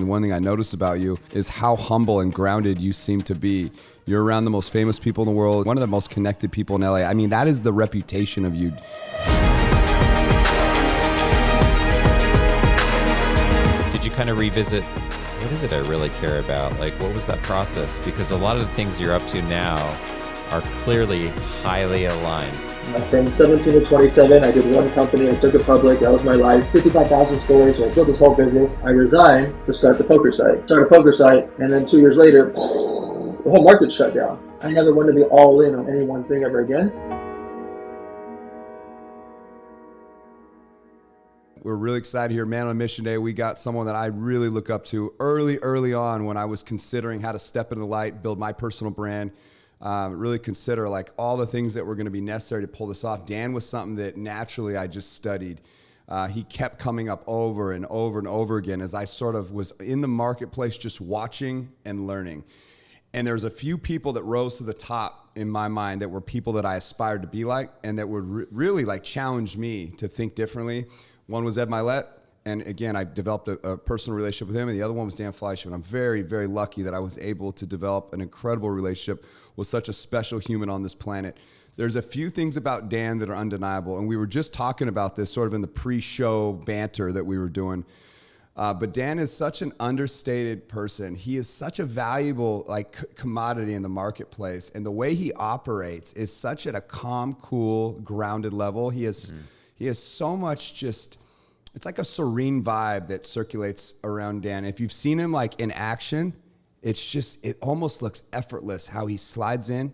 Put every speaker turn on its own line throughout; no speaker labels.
and one thing I noticed about you is how humble and grounded you seem to be. You're around the most famous people in the world, one of the most connected people in LA. I mean, that is the reputation of you.
Did you kind of revisit, what is it I really care about? Like, what was that process? Because a lot of the things you're up to now are clearly highly aligned.
From 17 to 27, I did one company, I took it public, that was my life. 55,000 stores, I built this whole business. I resigned to start the poker site. Started a poker site, and then 2 years later, the whole market shut down. I never wanted to be all in on any one thing ever again.
We're really excited here, Man on a Mission Day. We got someone that I really look up to early on when I was considering how to step into the light, build my personal brand. Really consider like all the things that were going to be necessary to pull this off. Dan was something that naturally I just studied. He kept coming up over and over and over again as I sort of was in the marketplace just watching and learning. And there's a few people that rose to the top in my mind that were people that I aspired to be like and that would really like challenge me to think differently. One was Ed Milet. And again, I developed a personal relationship with him, and the other one was Dan Fleyshman. I'm very, very lucky that I was able to develop an incredible relationship with such a special human on this planet. There's a few things about Dan that are undeniable, and we were just talking about this sort of in the pre-show banter that we were doing. But Dan is such an understated person. He is such a valuable commodity in the marketplace, and the way he operates is such at a calm, cool, grounded level. He has so much just. It's like a serene vibe that circulates around Dan. If you've seen him like in action, it almost looks effortless how he slides in.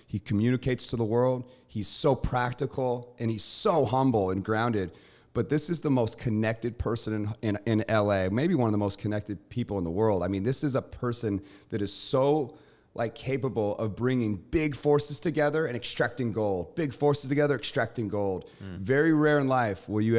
He communicates to the world. He's so practical and he's so humble and grounded. But this is the most connected person in LA, maybe one of the most connected people in the world. I mean, this is a person that is so capable of bringing big forces together and extracting gold. Big forces together, extracting gold. Very rare in life will you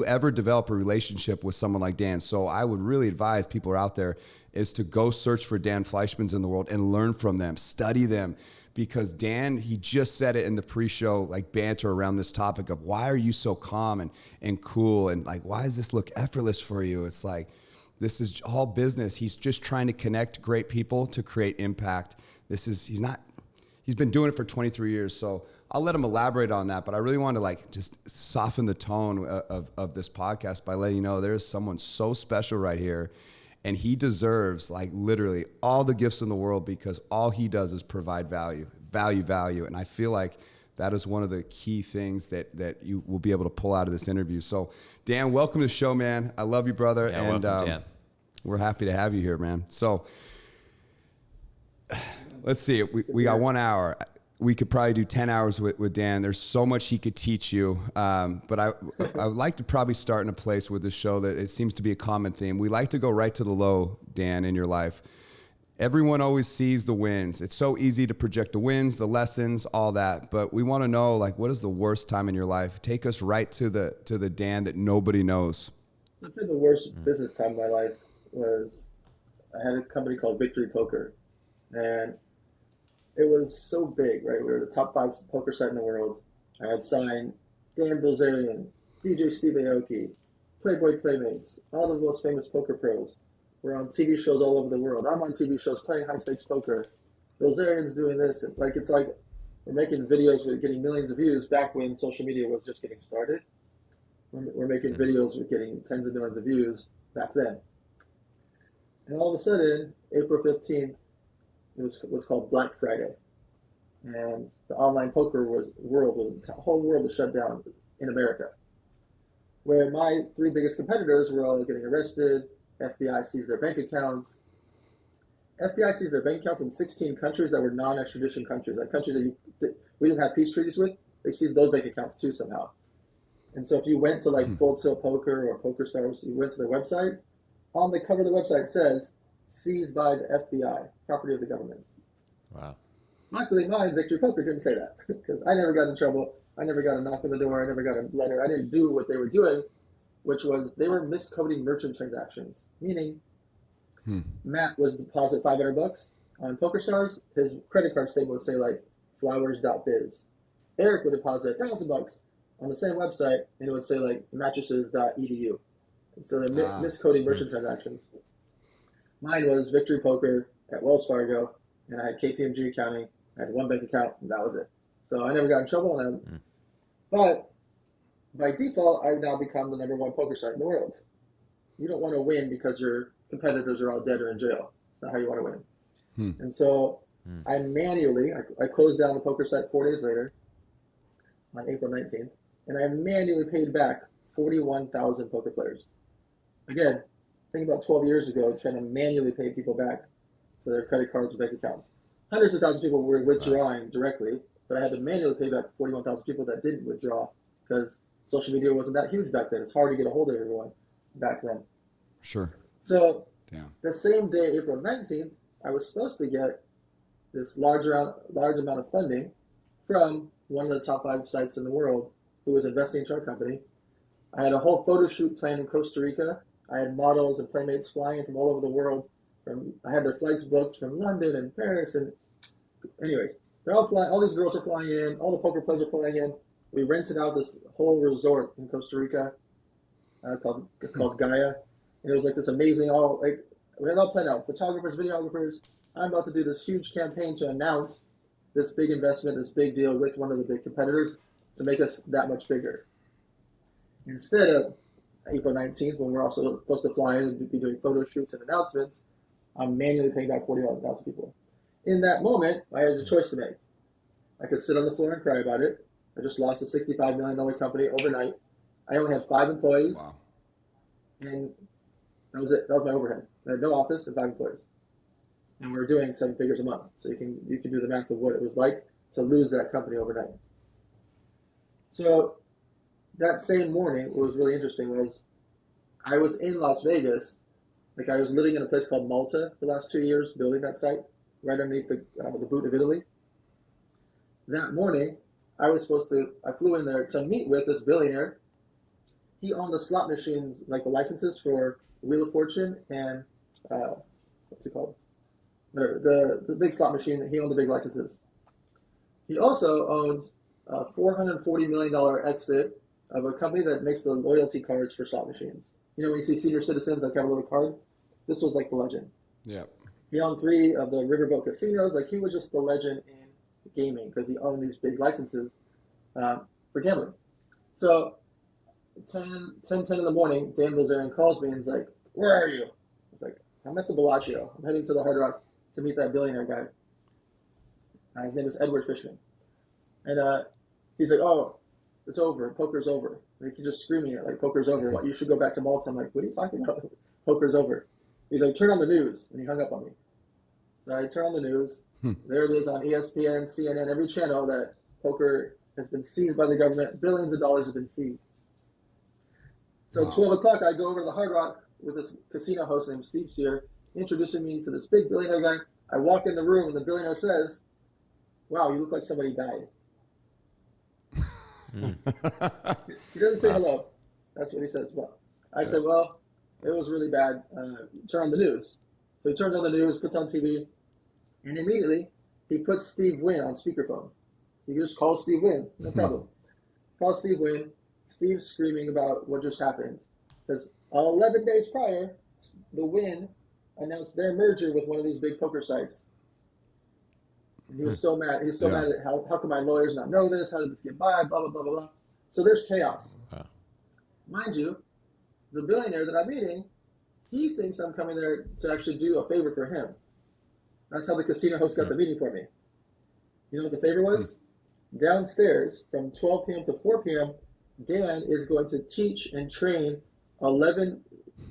ever develop a relationship with someone like Dan. So I would really advise people who are out there is to go search for Dan Fleyshmans in the world and learn from them, study them. Because Dan, he just said it in the pre-show banter around this topic of why are you so calm and cool and why does this look effortless for you? It's like, this is all business. He's just trying to connect great people to create impact. He's been doing it for 23 years. So I'll let him elaborate on that, but I really want to just soften the tone of this podcast by letting you know there's someone so special right here, and he deserves literally all the gifts in the world because all he does is provide value. And I feel like that is one of the key things that you will be able to pull out of this interview. So Dan, welcome to the show, man. I love you, brother.
Yeah,
and
welcome, Dan.
We're happy to have you here, man. So let's see, we got 1 hour. We could probably do 10 hours with Dan. There's so much he could teach you. But I would like to probably start in a place with this show that it seems to be a common theme. We like to go right to the low, Dan, in your life. Everyone always sees the wins. It's so easy to project the wins, the lessons, all that. But we want to know, what is the worst time in your life? Take us right to the Dan that nobody knows.
I'd say the worst business time of my life was I had a company called Victory Poker. And it was so big, right? We were the top 5 poker site in the world. I had signed Dan Bilzerian, DJ Steve Aoki, Playboy Playmates, all the most famous poker pros. We're on TV shows all over the world. I'm on TV shows playing high-stakes poker. Bilzerian's doing this. It's like we're making videos, we're getting millions of views back when social media was just getting started. We're making videos, we're getting tens of millions of views back then. And all of a sudden, April 15th, it was what's called Black Friday. And the online poker the whole world was shut down in America. Where my 3 biggest competitors were all getting arrested. FBI seized their bank accounts. FBI seized their bank accounts in 16 countries that were non-extradition countries, countries that we didn't have peace treaties with. They seized those bank accounts too somehow. And so if you went to Full Tilt Poker or Poker Stars, you went to their website, on the cover of the website says, seized by the FBI, property of the government.
Wow.
Luckily, mine, Victory Poker, didn't say that because I never got in trouble. I never got a knock on the door. I never got a letter. I didn't do what they were doing, which was they were miscoding merchant transactions, meaning Matt was deposit $500 on PokerStars. His credit card statement would say flowers.biz. Eric would deposit $1,000 on the same website, and it would say mattresses.edu. And so they're miscoding merchant transactions. Mine was Victory Poker at Wells Fargo, and I had KPMG accounting. I had one bank account, and that was it. So I never got in trouble. But by default, I've now become the number one poker site in the world. You don't want to win because your competitors are all dead or in jail. That's not how you want to win. And so I manually, I closed down the poker site 4 days later on April 19th, and I manually paid back 41,000 poker players. Again, think about 12 years ago, trying to manually pay people back to their credit cards or bank accounts. Hundreds of thousands of people were withdrawing directly, but I had to manually pay back 41,000 people that didn't withdraw because social media wasn't that huge back then. It's hard to get a hold of everyone back then.
Sure.
So the same day, April 19th, I was supposed to get this large amount of funding from one of the top 5 sites in the world who was investing into our company. I had a whole photo shoot planned in Costa Rica. I had models and playmates flying from all over the world. I had their flights booked from London and Paris. And anyways, they're all flying. All these girls are flying in. All the poker players are flying in. We rented out this whole resort in Costa Rica called Gaia. And it was like this amazing, we had it all planned out. Photographers, videographers. I'm about to do this huge campaign to announce this big investment, this big deal with one of the big competitors to make us that much bigger. Instead of April 19th, when we're also supposed to fly in and be doing photo shoots and announcements, I'm manually paying back 41,000 people. In that moment, I had a choice to make. I could sit on the floor and cry about it. I just lost a $65 million company overnight. I only had 5 employees.
Wow.
And that was it. That was my overhead. I had no office and 5 employees. And we were doing 7 figures a month. So you can do the math of what it was like to lose that company overnight. So that same morning, what was really interesting was I was in Las Vegas. Like I was living in a place called Malta for the last 2 years, building that site right underneath the boot of Italy. That morning, I flew in there to meet with this billionaire. He owned the slot machines, like the licenses for Wheel of Fortune and what's it called? The big slot machine. He owned the big licenses. He also owned a $440 million exit of a company that makes the loyalty cards for slot machines. You know, when you see senior citizens like have a little card, this was like the legend.
Yeah.
He owned 3 of the riverboat casinos. Like he was just the legend in gaming because he owned these big licenses for gambling. So 10 in the morning, Dan Bilzerian calls me and he's like, "Where are you?" I was like, "I'm at the Bellagio. I'm heading to the Hard Rock to meet that billionaire guy." His name is Edward Fishman. And he's like, "Oh, it's over. Poker's over." Like he's just screaming it like poker's over. Like, you should go back to Malta. I'm like, "What are you talking about? Poker's over." He's like, "Turn on the news," and he hung up on me. So I turn on the news. There it is on ESPN, CNN, every channel that poker has been seized by the government. Billions of dollars have been seized. So at 12 o'clock, I go over to the Hard Rock with this casino host named Steve Sear, introducing me to this big billionaire guy. I walk in the room, and the billionaire says, "Wow, you look like somebody died." He doesn't say hello. That's what he says. Well, I said, "Well, it was really bad. Turn on the news." So he turns on the news, puts on TV, and immediately he puts Steve Wynn on speakerphone. You can just call Steve Wynn, no problem. Call Steve Wynn. Steve's screaming about what just happened. Because 11 days prior, the Wynn announced their merger with one of these big poker sites. And he was so mad. He was so mad at how come my lawyers not know this? How did this get by? Blah, blah, blah, blah, blah. So there's chaos. Wow. Mind you, the billionaire that I'm meeting, he thinks I'm coming there to actually do a favor for him. That's how the casino host got the meeting for me. You know what the favor was? Downstairs from 12 p.m. to 4 p.m., Dan is going to teach and train 11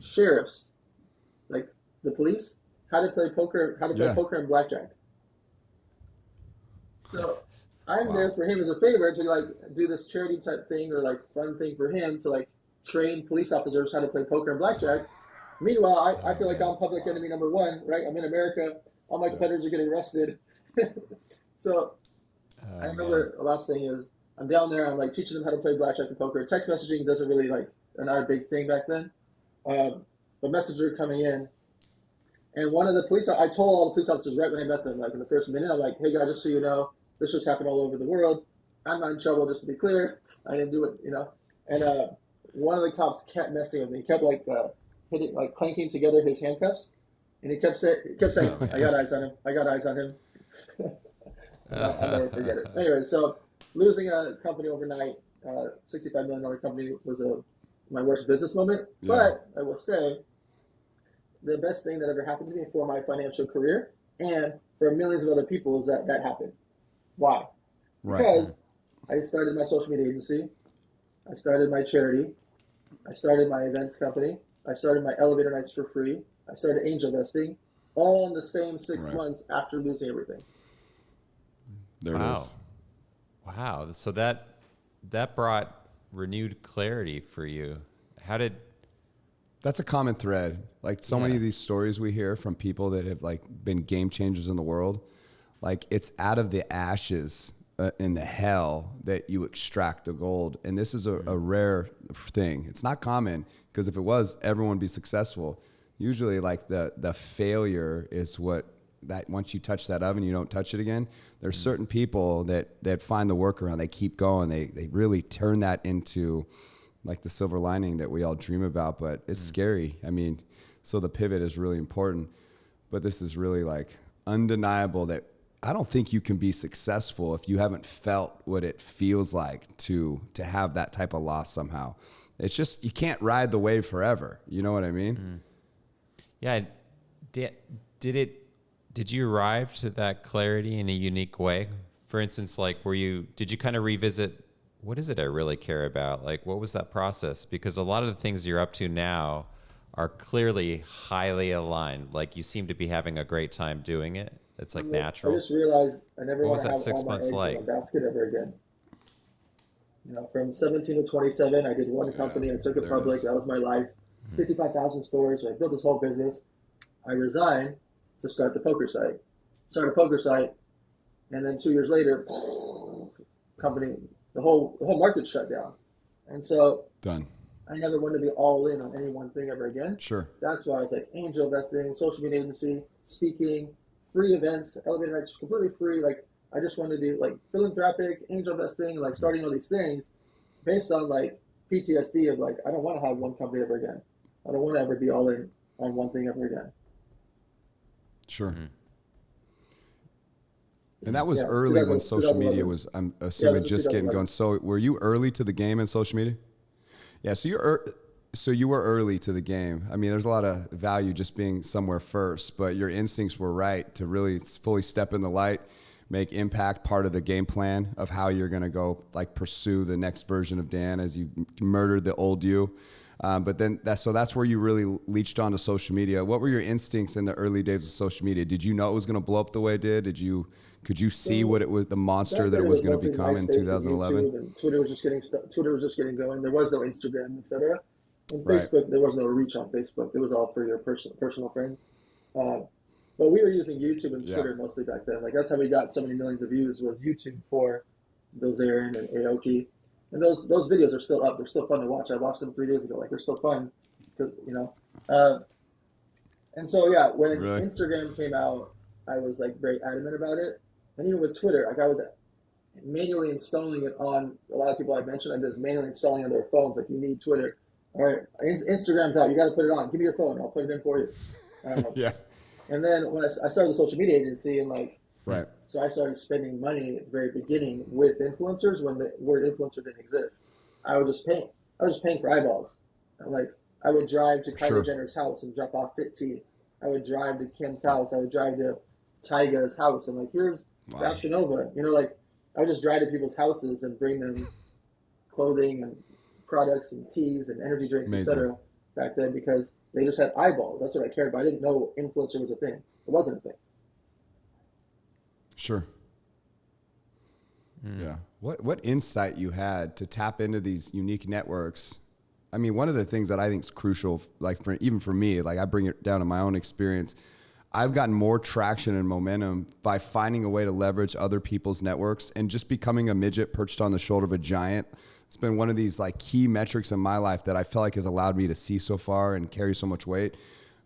sheriffs, like the police, how to play poker, poker and blackjack. So I'm there for him as a favor to like do this charity type thing or like fun thing for him to like train police officers how to play poker and blackjack. Meanwhile, I feel like I'm public enemy number 1, right? I'm in America. All my competitors are getting arrested. So I remember the last thing is I'm down there. I'm like teaching them how to play blackjack and poker. Text messaging doesn't really like another big thing back then. But messages are coming in. And one of the police, I told all the police officers right when I met them, like in the first minute, I'm like, "Hey guys, just so you know, this just happened all over the world. I'm not in trouble, just to be clear. I didn't do it, you know." And one of the cops kept messing with me. He kept like hitting, like clanking together his handcuffs. And he kept saying, I got eyes on him. I got eyes on him. I'll never forget it. Anyway, so losing a company overnight, $65 million company, was my worst business moment. Yeah. But I will say the best thing that ever happened to me for my financial career and for millions of other people is that happened. Why? Right. Because I started my social media agency. I started my charity. I started my events company. I started my elevator nights for free. I started angel investing, all in the same 6 months after losing everything.
There it is.
Wow. So that brought renewed clarity for you. That's
a common thread. Like so many of these stories we hear from people that have like been game changers in the world, like it's out of the ashes in the hell that you extract the gold. And this is a rare thing. It's not common, because if it was, everyone would be successful. Usually like the failure is what, that once you touch that oven, you don't touch it again. There's certain people that find the workaround. They keep going. They really turn that into like the silver lining that we all dream about, but it's scary. I mean, so the pivot is really important, but this is really like undeniable that I don't think you can be successful if you haven't felt what it feels like to have that type of loss somehow. It's just, you can't ride the wave forever. You know what I mean?
Yeah. Did you arrive to that clarity in a unique way? For instance, like did you kind of revisit, what is it I really care about? Like, what was that process? Because a lot of the things you're up to now are clearly highly aligned. Like you seem to be having a great time doing it. It's like natural.
I just realized I never want to have
6
all my
months
eggs
like?
in a basket ever again. From 17 to 27, I did one company. I took it public. That was my life. 55,000 stores. I built this whole business. I resigned to start the poker site. Started a poker site, and then 2 years later, company, the whole market shut down. And so
done.
I never wanted to be all in on any one thing ever again.
Sure.
That's why it's like angel investing, social media agency, speaking, free events, elevator nights, completely free. Like I just wanted to do like philanthropic, angel investing, like starting all these things based on like PTSD of like, I don't want to have one company ever again. I don't want to ever be all in on one thing ever again.
Sure. And that was early when social media was, I'm assuming, just getting going. So were you early to the game in social media? Yeah. So you were early to the game. I mean, there's a lot of value just being somewhere first, but your instincts were right to really fully step in the light, make impact part of the game plan of how you're going to go like pursue the next version of Dan as you murdered the old you. But then that's where you really leached onto social media. What were your instincts in the early days of social media? Did you know it was going to blow up the way it did? Could you see what it was, the monster that it was going to become in 2011?
Twitter was just getting going. There was no Instagram, etc. And Facebook, there was no reach on Facebook. It was all for your personal friends. But we were using YouTube and Twitter mostly back then. Like that's how we got so many millions of views, was YouTube for Bilzerian and Aoki. And those videos are still up. They're still fun to watch. I watched them 3 days ago. Like they're still fun, and so when Instagram came out, I was like very adamant about it. And even with Twitter, like I was manually installing it on a lot of people I mentioned. I'm just manually installing on their phones. Like you need Twitter. All right, Instagram's out. You got to put it on. Give me your phone. I'll put it in for you. And then when I started the social media agency and so I started spending money at the very beginning with influencers when the word influencer didn't exist. I was just paying for eyeballs. I would drive to Kylie Jenner's house and drop off Fit Tea. I would drive to Kim's house. I would drive to Tyga's house. And here's Fashion Nova. I would just drive to people's houses and bring them clothing and products and teas and energy drinks, etc. back then because they just had eyeballs. That's what I cared about. I didn't know influencer was a thing. It wasn't a thing.
Sure. Yeah. What insight you had to tap into these unique networks? I mean, one of the things that I think is crucial, even for me, I bring it down to my own experience. I've gotten more traction and momentum by finding a way to leverage other people's networks and just becoming a midget perched on the shoulder of a giant. It's been one of these key metrics in my life that I feel like has allowed me to see so far and carry so much weight.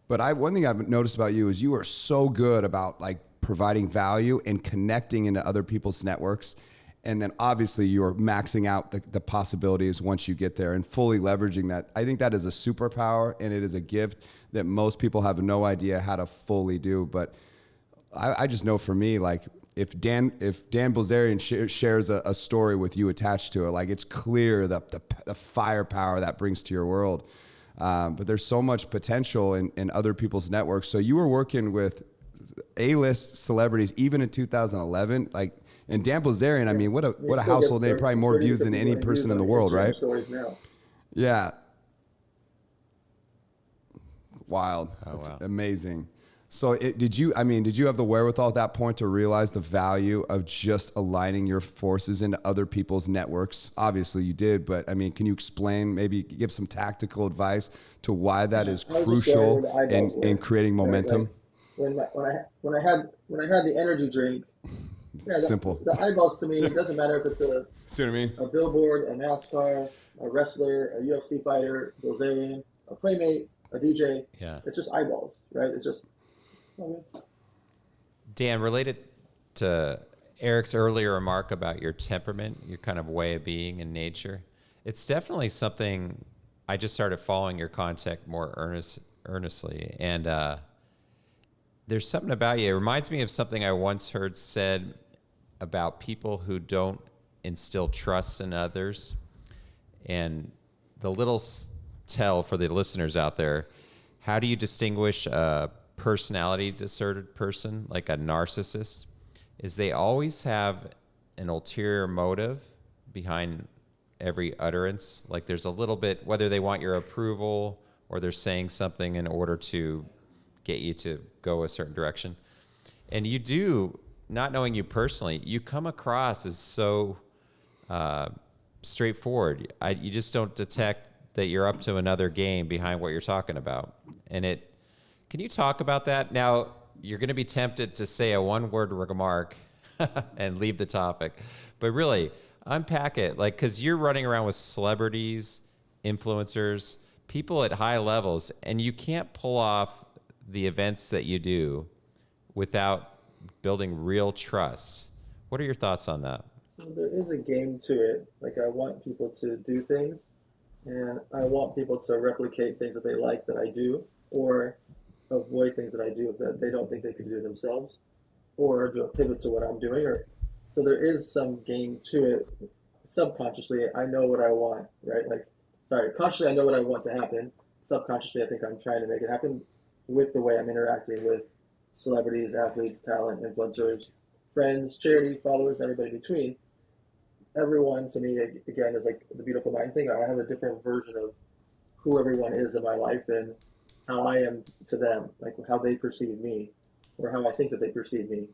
But one thing I've noticed about you is you are so good about providing value and connecting into other people's networks And then obviously you're maxing out the possibilities once you get there and fully leveraging that. I think that is a superpower, and it is a gift that most people have no idea how to fully do. But I just know for me, like if Dan Bilzerian shares a story with you attached to it, like it's clear the firepower that brings to your world. But there's so much potential in other people's networks. So you were working with A-list celebrities even in 2011, like, and Dan Bilzerian, I mean, what a household name, probably more views than any person in the world, right? Yeah. Wild. That's amazing. So did you have the wherewithal at that point to realize the value of just aligning your forces into other people's networks? Obviously you did, but I mean, can you explain, maybe give some tactical advice to why that is crucial in creating momentum?
Right? Like when I had the energy drink,
simple.
The eyeballs to me, it doesn't matter if it's
See what I mean?
a billboard, a NASCAR, a wrestler, a UFC fighter, a Bilzerian, a playmate, a DJ.
Yeah.
It's just eyeballs, right? It's just.
Dan, related to Eric's earlier remark about your temperament, your kind of way of being in nature, it's definitely something. I just started following your content more earnestly, and there's something about you. It reminds me of something I once heard said about people who don't instill trust in others. And the little tell for the listeners out there, how do you distinguish a personality disordered person, like a narcissist? Is they always have an ulterior motive behind every utterance. Like there's a little bit, whether they want your approval or they're saying something in order to get you to go a certain direction. And you do, not knowing you personally, you come across as so straightforward. You just don't detect that you're up to another game behind what you're talking about. And can you talk about that? Now, you're going to be tempted to say a one-word remark and leave the topic, but really unpack it. Like, because you're running around with celebrities, influencers, people at high levels, and you can't pull off the events that you do without building real trust. What are your thoughts on that?
So there is a game to it. Like I want people to do things, and I want people to replicate things that they like that I do, or avoid things that I do that they don't think they could do themselves, or do a pivot to what I'm doing. Or so there is some game to it. Subconsciously, I know what I want, right? Consciously, I know what I want to happen. Subconsciously, I think I'm trying to make it happen with the way I'm interacting with celebrities, athletes, talent, influencers, friends, charity, followers, everybody between. Everyone to me, again, is like the beautiful mind thing. I have a different version of who everyone is in my life and how I am to them, like how they perceive me or how I think that they perceive me.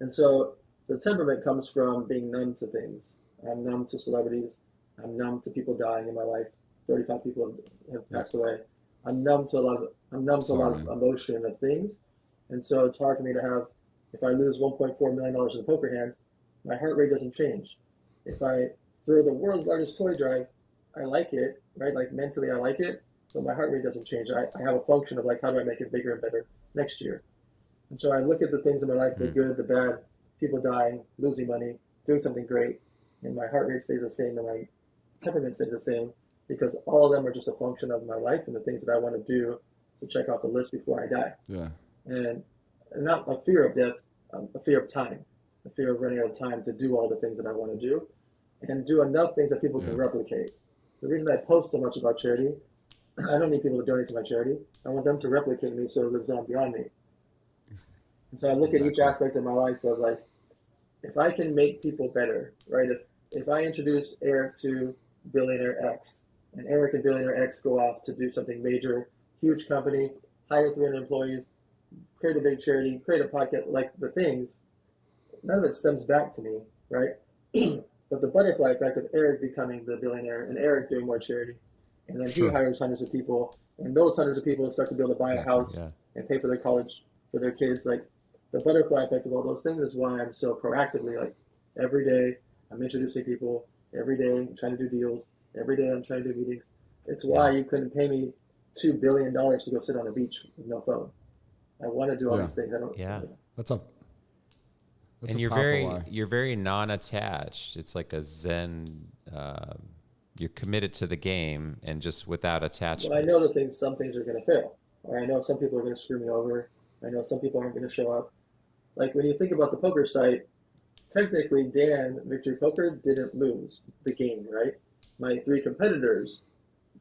And so the temperament comes from being numb to things. I'm numb to celebrities. I'm numb to people dying in my life. 35 people have passed away. I'm numb to a lot of emotion of things. And so it's hard for me to have, if I lose $1.4 million in a poker hand, my heart rate doesn't change. If I throw the world's largest toy drive, I like it, right? Like mentally I like it, but my heart rate doesn't change. I have a function of like, how do I make it bigger and better next year? And so I look at the things in my life, the good, the bad, people dying, losing money, doing something great, and my heart rate stays the same and my temperament stays the same, because all of them are just a function of my life and the things that I want to do to check off the list before I die.
Yeah.
And not a fear of death, a fear of time, a fear of running out of time to do all the things that I want to do and do enough things that people can replicate. The reason I post so much about charity, I don't need people to donate to my charity. I want them to replicate me so it lives on beyond me. And so I look at each aspect of my life of like, if I can make people better, right? If I introduce Eric to billionaire X, and Eric and billionaire X go off to do something major, huge company, hire 300 employees, create a big charity, create a podcast, like the things, none of it stems back to me, right? But the butterfly effect of Eric becoming the billionaire and Eric doing more charity, and then he hires hundreds of people, and those hundreds of people start to be able to buy a house and pay for their college for their kids. Like the butterfly effect of all those things is why I'm so proactively, like every day I'm introducing people, every day I'm trying to do deals, every day I'm trying to do meetings. It's why you couldn't pay me $2 billion to go sit on a beach with no phone. I want to do all these things. I don't.
That's a That's
And
a
you're
powerful why.
you're very non-attached. It's like a Zen. You're committed to the game and just without
Well, I
attachment.
know that some things are going to fail. Or I know some people are going to screw me over. I know some people aren't going to show up. Like when you think about the poker site, technically Dan Victory Poker didn't lose the game, right? My three competitors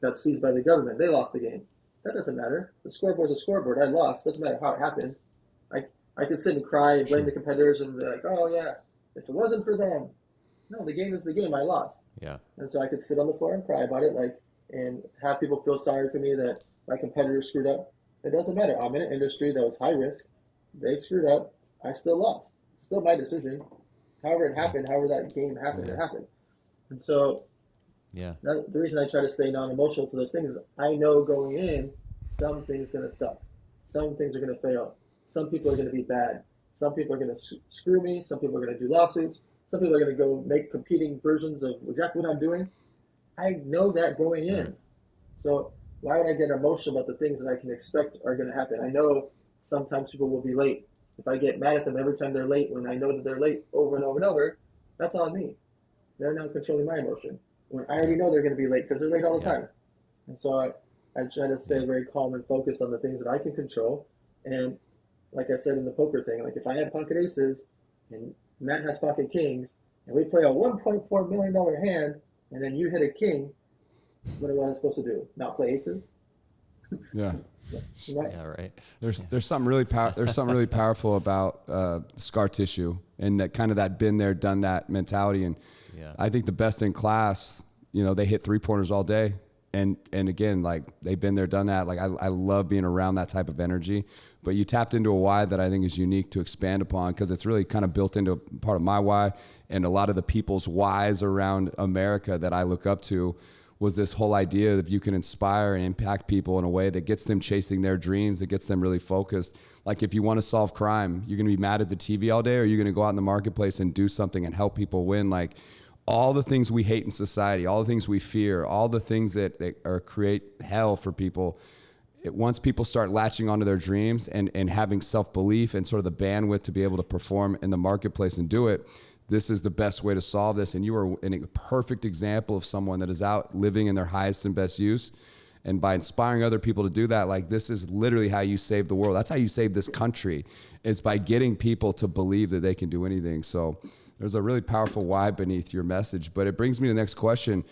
got seized by the government. They lost the game. That doesn't matter. The scoreboard's a scoreboard. I lost. Doesn't matter how it happened. I I could sit and cry and blame
Sure.
the competitors and be like, oh yeah, if it wasn't for them. No, the game is the game. I lost.
Yeah.
And so I could sit on the floor and cry about it, like, and have people feel sorry for me that my competitors screwed up. It doesn't matter. I'm in an industry that was high risk. They screwed up. I still lost. It's still my decision. However it happened, however that game happened,
Yeah.
it happened. And so
Yeah.
the reason I try to stay non-emotional to those things is I know going in, some things are going to suck. Some things are going to fail. Some people are going to be bad. Some people are going to screw me. Some people are going to do lawsuits. Some people are going to go make competing versions of exactly what I'm doing. I know that going in.
Right.
So why would I get emotional about the things that I can expect are going to happen? I know sometimes people will be late. If I get mad at them every time they're late, when I know that they're late over and over and over, that's on me. They're not controlling my emotion. When I already know they're going to be late because they're late all the
Yeah.
time. And so I try to stay very calm and focused on the things that I can control. And like I said in the poker thing, like if I have pocket aces and Matt has pocket kings and we play a $1.4 million hand and then you hit a king, what am I supposed to do? Not play aces?
Yeah.
Right?
Yeah. Right.
There's something really powerful about scar tissue and that kind of that been there, done that mentality. And
Yeah.
I think the best in class, they hit 3-pointers all day. And again, like they've been there, done that. Like I love being around that type of energy, but you tapped into a why that I think is unique to expand upon because it's really kind of built into part of my why and a lot of the people's whys around America that I look up to was this whole idea that you can inspire and impact people in a way that gets them chasing their dreams, that gets them really focused. Like if you want to solve crime, you're going to be mad at the TV all day or you're going to go out in the marketplace and do something and help people win. Like all the things we hate in society, all the things we fear, all the things that create hell for people. Once people start latching onto their dreams and having self-belief and sort of the bandwidth to be able to perform in the marketplace and do it, this is the best way to solve this. And you are a perfect example of someone that is out living in their highest and best use. And by inspiring other people to do that, like this is literally how you save the world. That's how you save this country, is by getting people to believe that they can do anything. So there's a really powerful why beneath your message. But it brings me to the next question.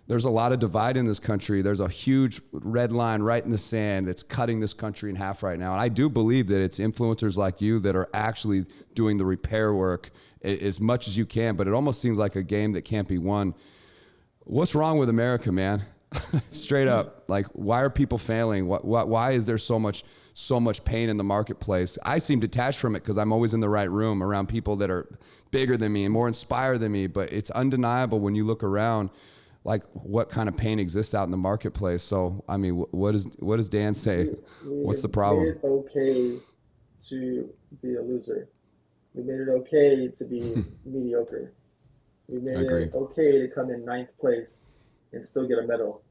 There's a lot of divide in this country. There's a huge red line right in the sand that's cutting this country in half right now. And I do believe that it's influencers like you that are actually doing the repair work as much as you can, but it almost seems like a game that can't be won. What's wrong with America, man? Straight up, like, why are people failing? Why is there so much pain in the marketplace? I seem detached from it because I'm always in the right room around people that are bigger than me and more inspired than me, but it's undeniable when you look around, like what kind of pain exists out in the marketplace. So, I mean, what does Dan say? What's the problem?
We made it okay to be a loser. We made it okay to be mediocre. We made it okay to come in 9th place and still get a medal.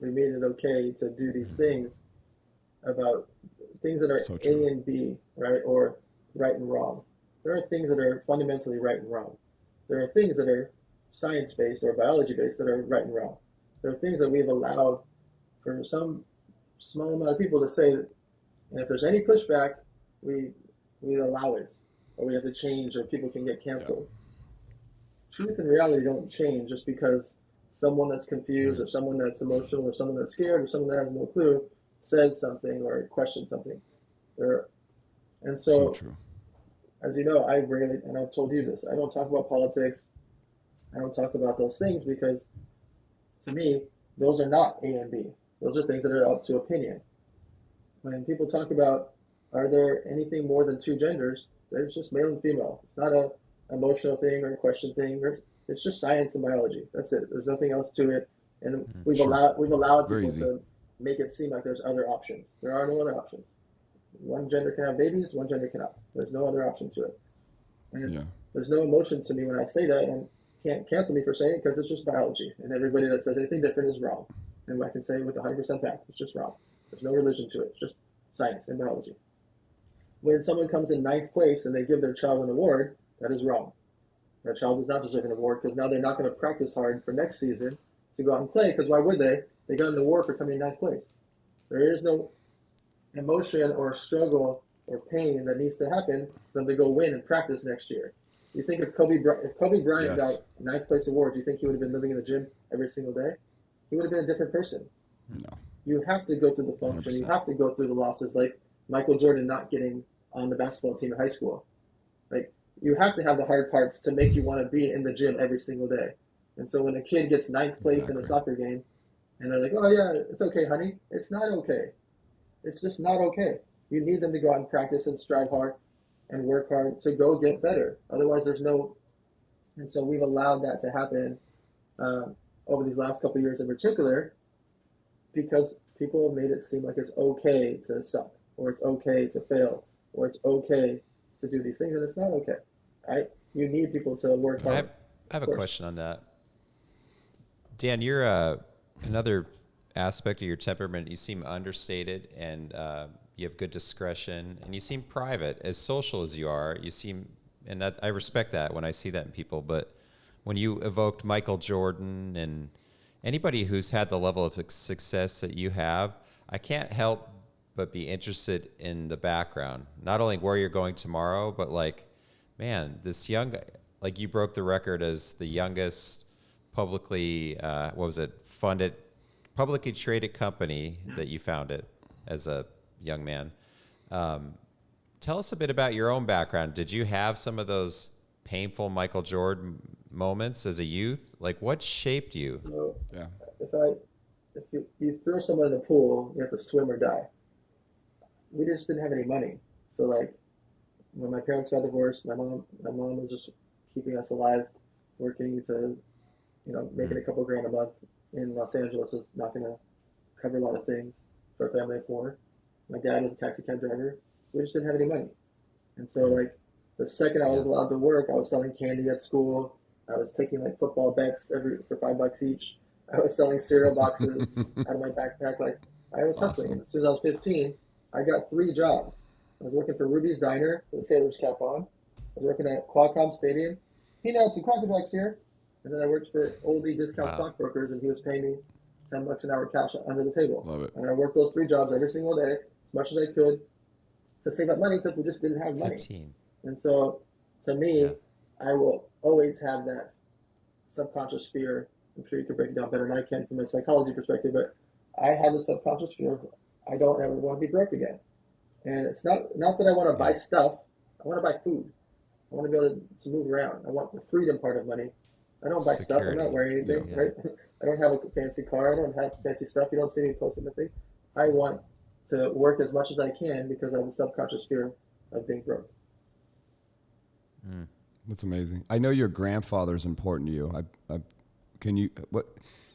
We made it okay to do these things about things that are A and B, right? Or right and wrong. There are things that are fundamentally right and wrong. There are things that are science-based or biology-based that are right and wrong. There are things that we've allowed for some small amount of people to say that, and if there's any pushback, we allow it, or we have to change, or people can get canceled. Yeah. Truth and reality don't change just because someone that's confused or someone that's emotional or someone that's scared or someone that has no clue says something or questions something. And so
true.
As you know, I rarely, and I've told you this, I don't talk about politics. I don't talk about those things because to me, those are not A and B. Those are things that are up to opinion. When people talk about, are there anything more than 2 genders? There's just male and female. It's not a emotional thing or a question thing. It's just science and biology. That's it. There's nothing else to it. And we've allowed people to make it seem like there's other options. There are no other options. One gender can have babies, one gender cannot. There's no other option to it. And there's no emotion to me when I say that, and can't cancel me for saying it because it's just biology. And everybody that says anything different is wrong. And I can say with 100% fact, it's just wrong. There's no religion to it. It's just science and biology. When someone comes in 9th place and they give their child an award, That is wrong. That child does not deserve an award because now they're not going to practice hard for next season to go out and play because why would they? They got an award for coming in ninth place. There is no emotion or struggle or pain that needs to happen for them to go win and practice next year. You think if Kobe Bryant got ninth place award, do you think he would have been living in the gym every single day? He would have been a different person.
No.
You have to go through the function. 100%. You have to go through the losses, like Michael Jordan not getting on the basketball team in high school. Like, you have to have the hard parts to make you want to be in the gym every single day. And so when a kid gets ninth place in a soccer game, and they're like, oh yeah, it's okay, honey. It's not okay. It's just not okay. You need them to go out and practice and strive hard and work hard to go get better. Otherwise, there's no. And so we've allowed that to happen over these last couple of years in particular, because people have made it seem like it's okay to suck, or it's okay to fail, or it's okay to do these things, and it's not okay. Right? You need people to work hard.
I have a question on that. Dan, you're another aspect of your temperament. You seem understated, and you have good discretion, and you seem private. As social as you are, you seem, and that I respect that when I see that in people. But when you evoked Michael Jordan and anybody who's had the level of success that you have, I can't help but be interested in the background. Not only where you're going tomorrow, but like, man, this young guy, like you broke the record as the youngest publicly, funded, publicly traded company that you founded as a young man. Tell us a bit about your own background. Did you have some of those painful Michael Jordan moments as a youth? Like, what shaped you?
So, if you throw someone in the pool, you have to swim or die. We just didn't have any money. So like, when my parents got divorced, my mom was just keeping us alive, working to, making a couple grand a month in Los Angeles is not going to cover a lot of things for a family of four. My dad was a taxi cab driver. We just didn't have any money. And so like, the second I was allowed to work, I was selling candy at school. I was taking like football bets for $5 each. I was selling cereal boxes out of my backpack. Like, I was hustling. As soon as I was 15, I got 3 jobs. I was working for Ruby's Diner with a sailor's cap on. I was working at Qualcomm Stadium. Peanuts and Cracker Jacks here. And then I worked for Oldie Discount Stockbrokers, and he was paying me $10 an hour cash under the table.
Love it.
And I worked those 3 jobs every single day, as much as I could, to save up money because we just didn't have money.
15.
And so, to me, I will always have that subconscious fear. I'm sure you can break it down better than I can from a psychology perspective, but I have the subconscious fear of I don't ever want to be broke again. And it's not that I want to buy stuff. I want to buy food. I want to be able to move around. I want the freedom part of money. I don't buy stuff. I'm not wearing anything, right? I don't have a fancy car. I don't have fancy stuff. You don't see me posting anything. I want to work as much as I can because I have a subconscious fear of being broke.
That's amazing. I know your grandfather is important to you.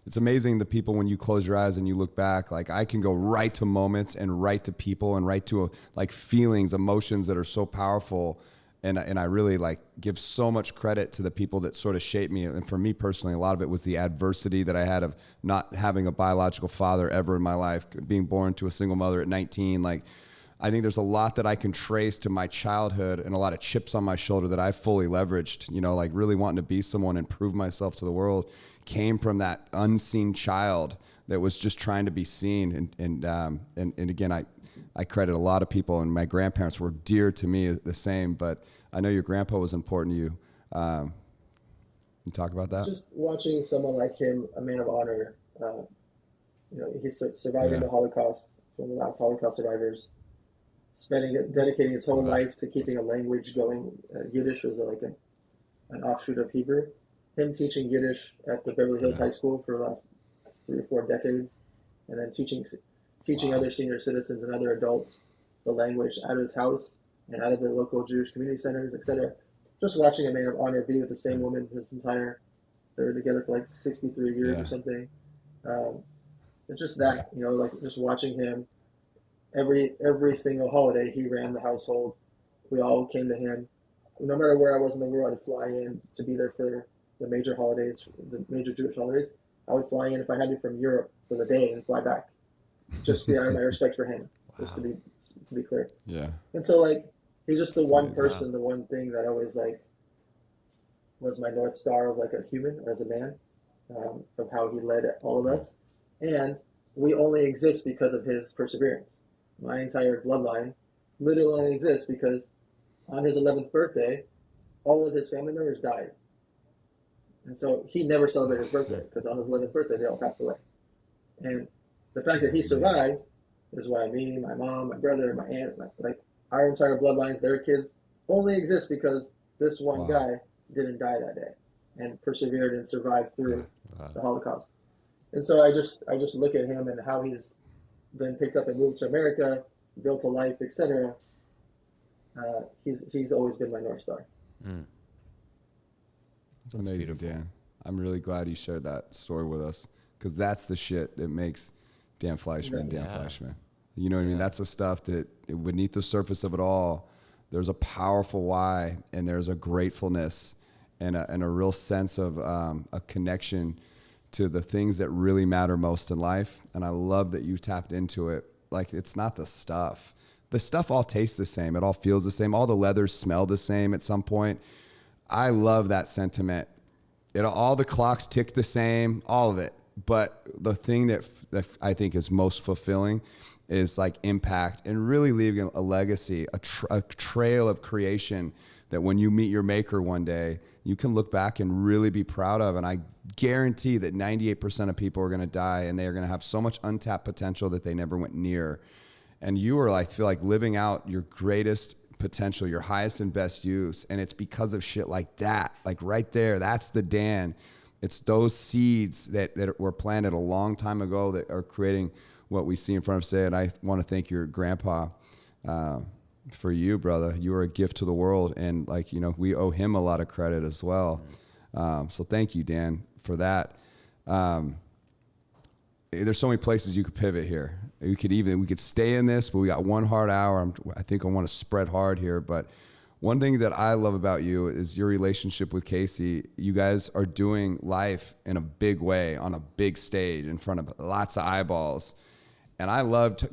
It's amazing the people, when you close your eyes and you look back, like I can go right to moments and right to people and right to like feelings, emotions that are so powerful. And I really like give so much credit to the people that sort of shaped me. And for me personally, a lot of it was the adversity that I had of not having a biological father ever in my life, being born to a single mother at 19. Like, I think there's a lot that I can trace to my childhood and a lot of chips on my shoulder that I fully leveraged, like really wanting to be someone and prove myself to the world came from that unseen child that was just trying to be seen. And again, I credit a lot of people, and my grandparents were dear to me the same, but I know your grandpa was important to you. You talk about that?
Just watching someone like him, a man of honor, he's surviving the Holocaust, one of the last Holocaust survivors, dedicating his whole life to keeping a language going. Yiddish was like an offshoot of Hebrew. Him teaching Yiddish at the Beverly Hills High School for the last 3 or 4 decades, and then teaching other senior citizens and other adults the language out of his house and out of the local Jewish community centers, etc. Just watching a man of honor be with the same woman they were together for like 63 years or something. It's just that, like just watching him every single holiday, he ran the household. We all came to him. No matter where I was in the world, I'd fly in to be there for the major holidays, the major Jewish holidays. I would fly in if I had to from Europe for the day and fly back. Just out of my respect for him, just to be clear.
Yeah.
And so like he's just the one person, the one thing that always like was my North Star of like a human, as a man, of how he led all of us. And we only exist because of his perseverance. My entire bloodline literally only exists because on his 11th birthday, all of his family members died. And so he never celebrated his birthday because on his 11th birthday, they all passed away. And the fact that he survived is why me, my mom, my brother, my aunt, like our entire bloodlines, their kids, only exist because this one guy didn't die that day and persevered and survived through the Holocaust. And so I just look at him and how he's been picked up and moved to America, built a life, etc. He's always been my North Star.
That's amazing, Dan. I'm really glad you shared that story with us, because that's the shit that makes Dan Fleyshman Dan Fleyshman. You know what I mean? That's the stuff that beneath the surface of it all, there's a powerful why, and there's a gratefulness and a real sense of a connection to the things that really matter most in life. And I love that you tapped into it. Like, it's not the stuff. The stuff all tastes the same. It all feels the same. All the leathers smell the same at some point. I love that sentiment. All the clocks tick the same, all of it. But the thing that I think is most fulfilling is like impact and really leaving a legacy, a trail of creation that when you meet your maker one day, you can look back and really be proud of. And I guarantee that 98% of people are going to die, and they are going to have so much untapped potential that they never went near. And you are like, feel like living out your greatest potential, your highest and best use. And it's because of shit like that, like right there, that's the Dan. It's those seeds that were planted a long time ago that are creating what we see in front of us today. And I want to thank your grandpa for you, brother. You are a gift to the world. And like, you know, we owe him a lot of credit as well. So thank you, Dan, for that. There's so many places you could pivot here. We could stay in this, but we got 1 hard hour. I think I want to spread hard here. But one thing that I love about you is your relationship with Casey. You guys are doing life in a big way on a big stage in front of lots of eyeballs. And I loved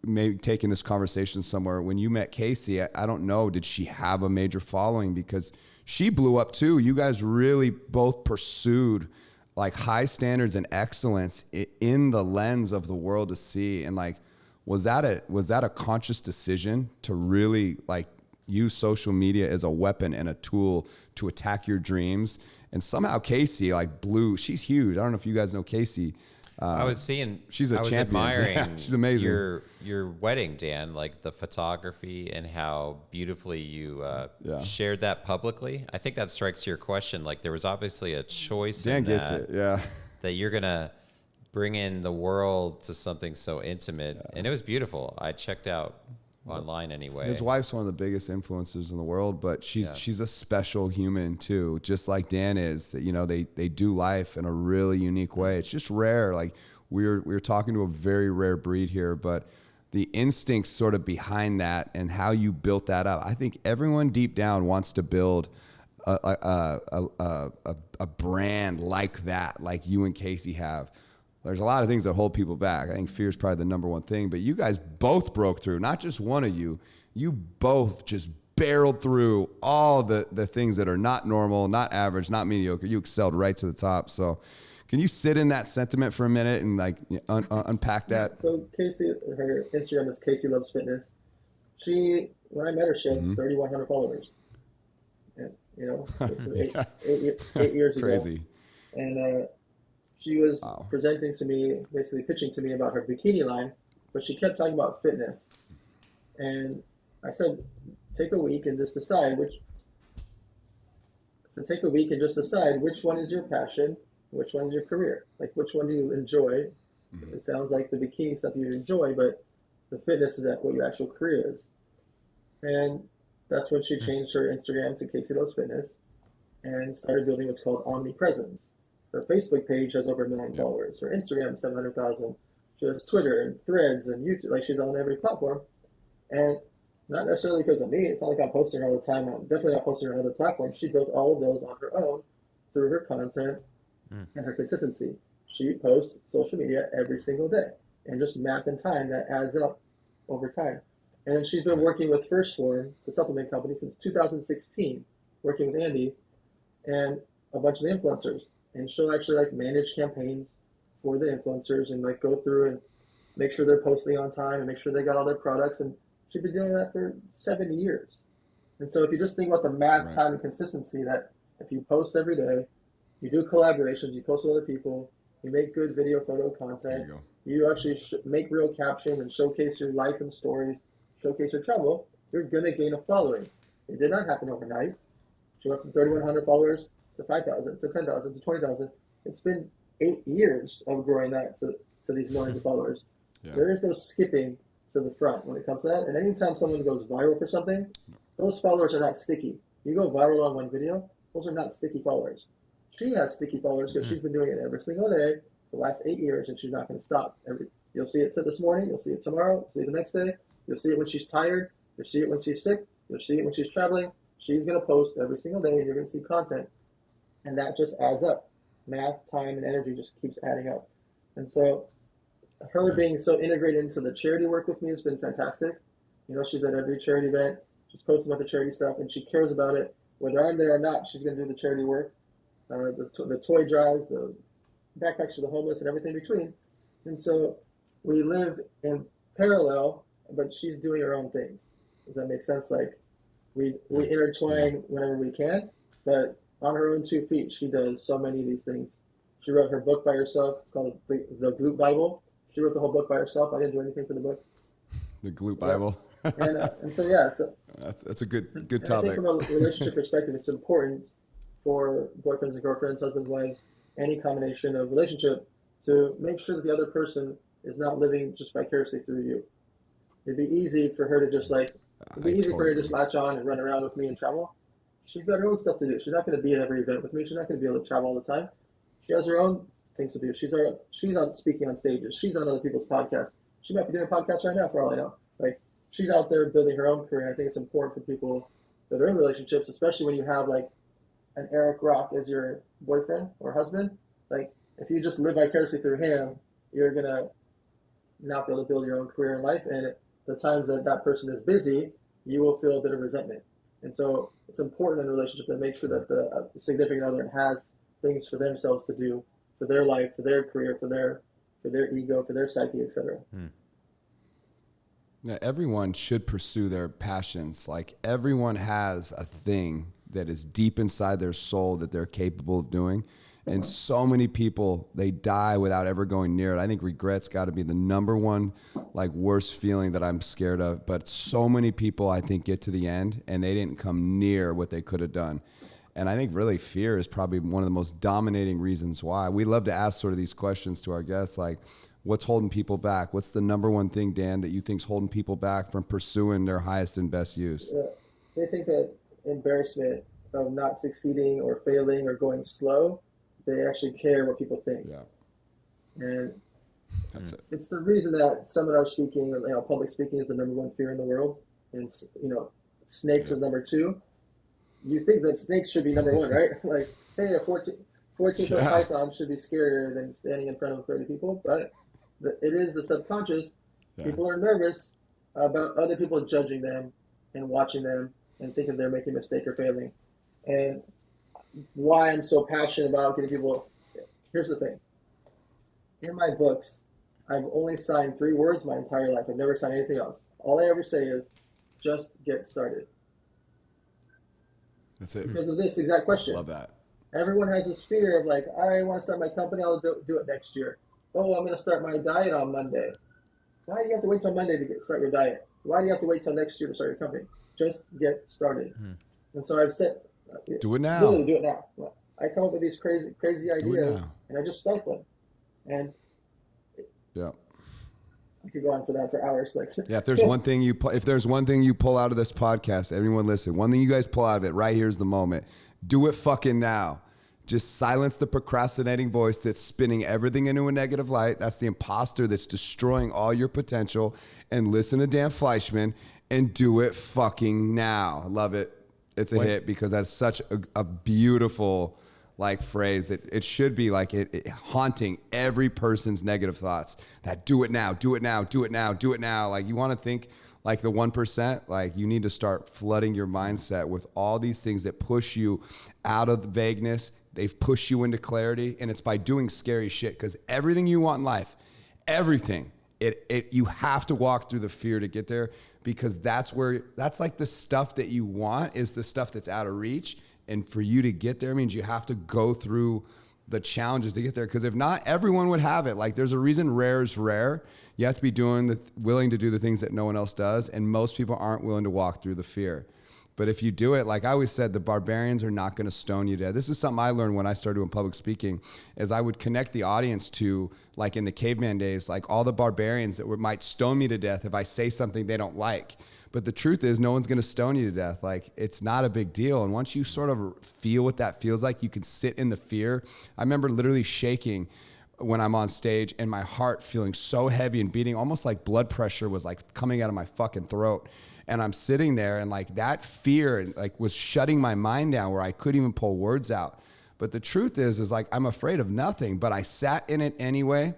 maybe taking this conversation somewhere. When you met Casey, I don't know, did she have a major following? Because she blew up too. You guys really both pursued like high standards and excellence in the lens of the world to see. And like, was that a conscious decision to really like use social media as a weapon and a tool to attack your dreams? And somehow Casey like she's huge. I don't know if you guys know Casey.
I was
champion.
Admiring
yeah, she's amazing.
Your wedding, Dan, like the photography and how beautifully you shared that publicly. I think that strikes to your question. Like there was obviously a choice
Dan
in
gets
that,
it, yeah.
that you're gonna bring in the world to something so intimate, and it was beautiful. I checked out online anyway.
His wife's one of the biggest influencers in the world, but she's a special human too, just like Dan is. That, you know, they do life in a really unique way. It's just rare. Like we're talking to a very rare breed here, but the instincts sort of behind that and how you built that up. I think everyone deep down wants to build a brand like that, like you and Casey have. There's a lot of things that hold people back. I think fear is probably the number one thing, but you guys both broke through, not just one of you. You both just barreled through all the things that are not normal, not average, not mediocre. You excelled right to the top. So can you sit in that sentiment for a minute and like unpack that?
So Casey, her Instagram is Casey Loves Fitness. When I met her, she had 3,100 followers. And, you know, eight years ago.
Crazy.
And she was presenting to me, basically pitching to me about her bikini line, but she kept talking about fitness. And I said, take a week and just decide which one is your passion, which one is your career. Like, which one do you enjoy? Mm-hmm. It sounds like the bikini stuff you enjoy, but the fitness is what your actual career is. And that's when she changed her Instagram to Casey Loves Fitness and started building what's called omnipresence. Her Facebook page has over 1 million followers. Her Instagram, 700,000. She has Twitter and Threads and YouTube. Like, she's on every platform. And not necessarily because of me. It's not like I'm posting her all the time. I'm definitely not posting her on other platforms. She built all of those on her own through her content and her consistency. She posts social media every single day. And just math and time, that adds up over time. And she's been working with First Form, the supplement company, since 2016, working with Andy. and a bunch of the influencers. And she'll actually like manage campaigns for the influencers and like go through and make sure they're posting on time and make sure they got all their products. And she's been doing that for 7 years. And so if you just think about the math,
Right.
time, and consistency, that if you post every day, you do collaborations, you post with other people, you make good video, photo
There
content,
you go.
you actually make real caption and showcase your life and stories, showcase your travel, you're going to gain a following. It did not happen overnight. She went from 3,100 followers to 5,000 to 10,000 to 20,000. It's been 8 years of growing that to these millions of followers.
Yeah.
There is no skipping to the front when it comes to that. And anytime someone goes viral for something, those followers are not sticky. You go viral on one video, those are not sticky followers. She has sticky followers because she's been doing it every single day for the last 8 years, and she's not going to stop. You'll see it this morning, you'll see it tomorrow, you'll see it the next day, you'll see it when she's tired, you'll see it when she's sick, you'll see it when she's traveling. She's going to post every single day, and you're going to see content. And that just adds up. Math, time, and energy just keeps adding up. And so her being so integrated into the charity work with me has been fantastic. You know, she's at every charity event. She's posting about the charity stuff, and she cares about it. Whether I'm there or not, she's going to do the charity work, the toy drives, the backpacks for the homeless, and everything in between. And so we live in parallel, but she's doing her own things. Does that make sense? Like we intertwine whenever we can, but on her own 2 feet, she does so many of these things. She wrote her book by herself. It's called the Glute Bible. She wrote the whole book by herself. I didn't do anything for the book.
The Glute Bible.
And so yeah, so
That's a good
I
topic.
think from a relationship perspective, it's important for boyfriends and girlfriends, husbands, wives, any combination of relationship to make sure that the other person is not living just vicariously through you. It'd be easy for her to just like, it'd be easy for her to just latch on and run around with me and travel. She's got her own stuff to do. She's not going to be at every event with me. She's not going to be able to travel all the time. She has her own things to do. She's on speaking on stages. She's on other people's podcasts. She might be doing podcasts right now for all I know. Like she's out there building her own career. I think it's important for people that are in relationships, especially when you have like an Eric Rock as your boyfriend or husband. Like if you just live vicariously through him, you're going to not be able to build your own career in life. And at the times that that person is busy, you will feel a bit of resentment. And so it's important in a relationship to make sure that the significant other has things for themselves to do, for their life, for their career, for their ego, for their psyche, etc.
Yeah, everyone should pursue their passions. Like everyone has a thing that is deep inside their soul that they're capable of doing. And so many people, they die without ever going near it. I think regret's got to be the number one, like, worst feeling that I'm scared of. But so many people, I think, get to the end and they didn't come near what they could have done. And I think really fear is probably one of the most dominating reasons why. We love to ask sort of these questions to our guests, like, what's holding people back? What's the number one thing, Dan, that you think's holding people back from pursuing their highest and best use?
They think that embarrassment of not succeeding or failing or going slow, they actually care what people think.
Yeah.
And
That's it.
it's the reason that seminar speaking, or public speaking, is the number one fear in the world, and snakes is number 2. You think that snakes should be number 1, right? Like, hey, a 14-foot python should be scarier than standing in front of 30 people, but it is the subconscious. Yeah. People are nervous about other people judging them and watching them and thinking they're making a mistake or failing. And why I'm so passionate about getting people, here's the thing. In my books, I've only signed 3 words my entire life. I've never signed anything else. All I ever say is, just get started.
That's it.
Because of this exact question.
Love that.
Everyone has this fear of like, I want to start my company, I'll do it next year. Oh, I'm going to start my diet on Monday. Why do you have to wait till Monday to start your diet? Why do you have to wait till next year to start your company? Just get started. And so I've said,
do it now.
Literally do it now. I come up with these crazy ideas, and I just start them. And
yeah,
I could go on for that for hours. Like,
yeah, if there's one thing you pull out of this podcast, everyone listen. One thing you guys pull out of it right here is the moment. Do it fucking now. Just silence the procrastinating voice that's spinning everything into a negative light. That's the imposter that's destroying all your potential. And listen to Dan Fleyshman and do it fucking now. I love it. It's a hit because that's such a beautiful like phrase. It should be like it haunting every person's negative thoughts. That do it now, do it now, do it now, do it now. Like you want to think like the 1%, like you need to start flooding your mindset with all these things that push you out of the vagueness. They've pushed you into clarity, and it's by doing scary shit, because everything you want in life, everything, you have to walk through the fear to get there, because that's like the stuff that you want is the stuff that's out of reach. And for you to get there means you have to go through the challenges to get there. Because if not, everyone would have it. Like, there's a reason rare is rare. You have to be willing to do the things that no one else does. And most people aren't willing to walk through the fear. But if you do it, like I always said, the barbarians are not going to stone you to death. This is something I learned when I started doing public speaking, is I would connect the audience to, like in the caveman days, like all the barbarians that might stone me to death if I say something they don't like. But the truth is, no one's going to stone you to death. Like, it's not a big deal. And once you sort of feel what that feels like, you can sit in the fear. I remember literally shaking when I'm on stage, and my heart feeling so heavy and beating, almost like blood pressure was like coming out of my fucking throat. And I'm sitting there, and like that fear like was shutting my mind down, where I couldn't even pull words out. But the truth is like, I'm afraid of nothing, but I sat in it anyway.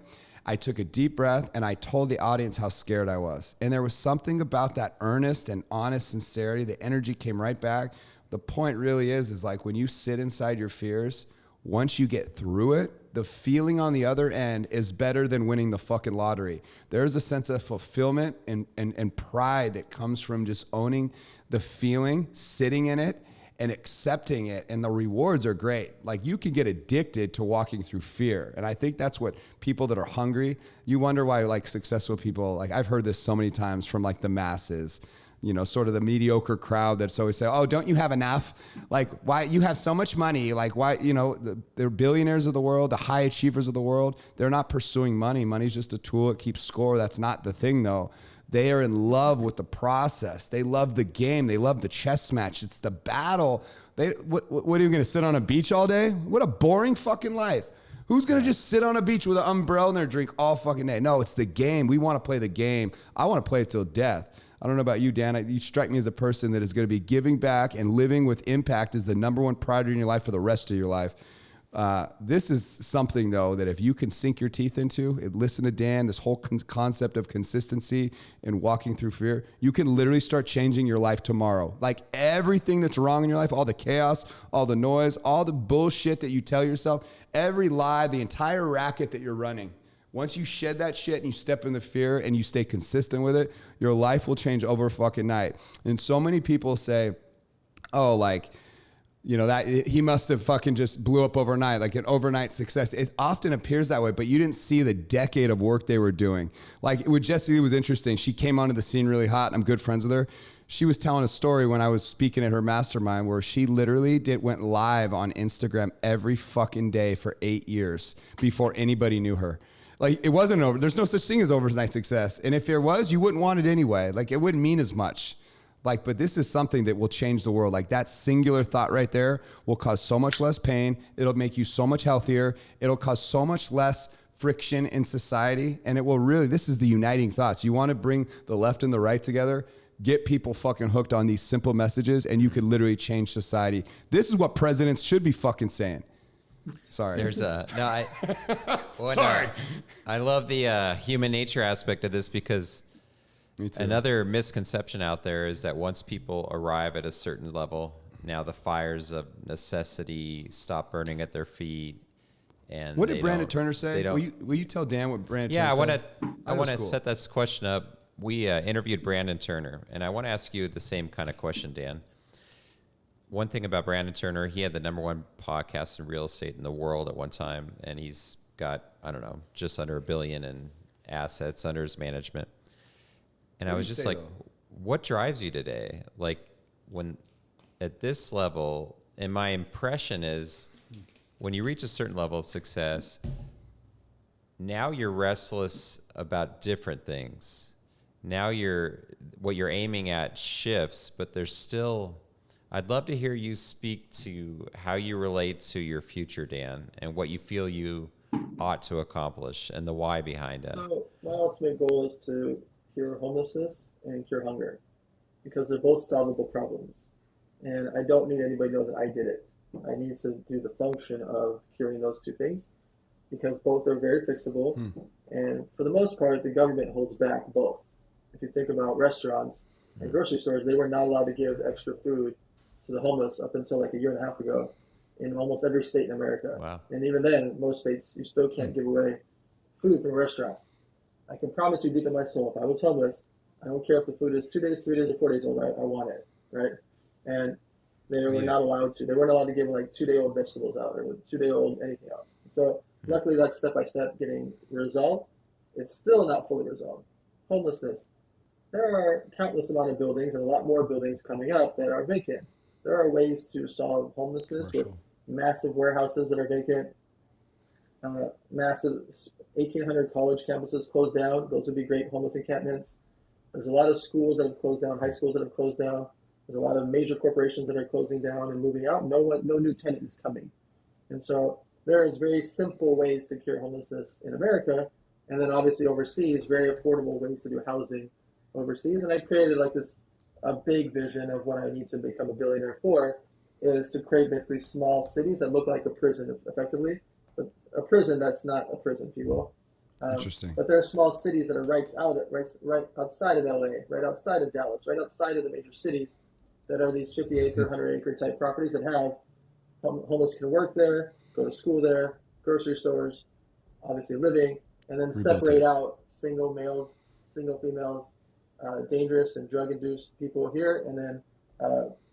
I took a deep breath, and I told the audience how scared I was. And there was something about that earnest and honest sincerity. The energy came right back. The point really is like, when you sit inside your fears, once you get through it, the feeling on the other end is better than winning the fucking lottery. There's a sense of fulfillment and pride that comes from just owning the feeling, sitting in it, and accepting it. And the rewards are great. Like, you can get addicted to walking through fear. And I think that's what people that are hungry, you wonder why like successful people, like I've heard this so many times from like the masses, you know, sort of the mediocre crowd that's always say, oh, don't you have enough? Like, why you have so much money? Like, why, you know, they're billionaires of the world, the high achievers of the world. They're not pursuing money. Money's just a tool. It keeps score. That's not the thing though. They are in love with the process. They love the game. They love the chess match. It's the battle. What are you going to sit on a beach all day? What a boring fucking life. Who's going to just sit on a beach with an umbrella and their drink all fucking day? No, it's the game. We want to play the game. I want to play it till death. I don't know about you, Dan. You strike me as a person that is going to be giving back and living with impact as the number one priority in your life for the rest of your life. This is something, though, that if you can sink your teeth into, listen to Dan, this whole concept of consistency and walking through fear, you can literally start changing your life tomorrow. Like, everything that's wrong in your life, all the chaos, all the noise, all the bullshit that you tell yourself, every lie, the entire racket that you're running. Once you shed that shit and you step in the fear and you stay consistent with it, your life will change over fucking night. And so many people say, oh, like, you know, that he must have fucking just blew up overnight, like an overnight success. It often appears that way, but you didn't see the decade of work they were doing. Like with Jessie, it was interesting. She came onto the scene really hot. I'm good friends with her. She was telling a story when I was speaking at her mastermind where she literally went live on Instagram every fucking day for 8 years before anybody knew her. Like, it wasn't over. There's no such thing as overnight success. And if there was, you wouldn't want it anyway. Like, it wouldn't mean as much. Like, but this is something that will change the world. Like, that singular thought right there will cause so much less pain. It'll make you so much healthier. It'll cause so much less friction in society. And it will really, this is the uniting thoughts. You want to bring the left and the right together, get people fucking hooked on these simple messages, and you could literally change society. This is what presidents should be fucking saying. Sorry.
There's
Sorry.
I love the human nature aspect of this, because another misconception out there is that once people arrive at a certain level, now the fires of necessity stop burning at their feet. And
what did Brandon Turner say? Will you tell Dan what Brandon Turner said?
I want to set this question up. We interviewed Brandon Turner, and I want to ask you the same kind of question, Dan. One thing about Brandon Turner, he had the #1 podcast in real estate in the world at one time, and he's got, I don't know, just under $1 billion in assets under his management. And I was just like, what drives you today? Like, when at this level, and my impression is when you reach a certain level of success, now you're restless about different things. Now what you're aiming at shifts, but there's still, I'd love to hear you speak to how you relate to your future, Dan, and what you feel you ought to accomplish and the why behind it.
So my ultimate goal is to cure homelessness and cure hunger, because they're both solvable problems. And I don't need anybody to know that I did it. I need to do the function of curing those two things, because both are very fixable. And for the most part, the government holds back both. if you think about restaurants and grocery stores, they were not allowed to give extra food to the homeless up until like a year and a half ago in almost every state in America.
Wow.
And even then, most states, you still can't give away food from a restaurant. I can promise you deep in my soul, if I was homeless, I don't care if the food is 2 days, 3 days, or 4 days old, I want it, right? And they were not allowed to. They weren't allowed to give like 2-day-old vegetables out or 2-day-old anything out. So luckily that's step by step getting resolved. It's still not fully resolved. Homelessness. There are countless amount of buildings and a lot more buildings coming up that are vacant. There are ways to solve homelessness with massive warehouses that are vacant, massive 1,800 college campuses closed down. Those would be great homeless encampments. There's a lot of schools that have closed down, high schools that have closed down. There's a lot of major corporations that are closing down and moving out. No new tenant is coming. And so there is very simple ways to cure homelessness in America. And then obviously overseas, very affordable ways to do housing overseas. And I created like this, a big vision of what I need to become a billionaire for is to create basically small cities that look like a prison effectively, but a prison that's not a prison, if you will.
Interesting.
But there are small cities that are right outside of LA, right outside of Dallas, right outside of the major cities that are these 50-acre, 100-acre type properties that have homeless can work there, go to school there, grocery stores, obviously living, and then separate out single males, single females, dangerous and drug-induced people here, and then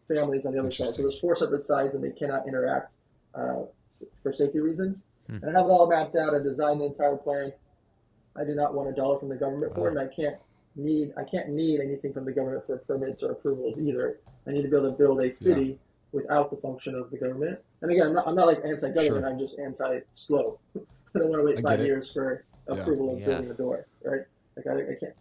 families on the other side. So there's 4 separate sides, and they cannot interact for safety reasons. And I have it all mapped out. I designed the entire plan. I do not want $1 from the government for it, and I can't need anything from the government for permits or approvals either. I need to be able to build a city without the function of the government. And again, I'm not like anti-government. I'm just anti-slow. I don't want to wait 5 years for approval of building the door, right? Like I can't.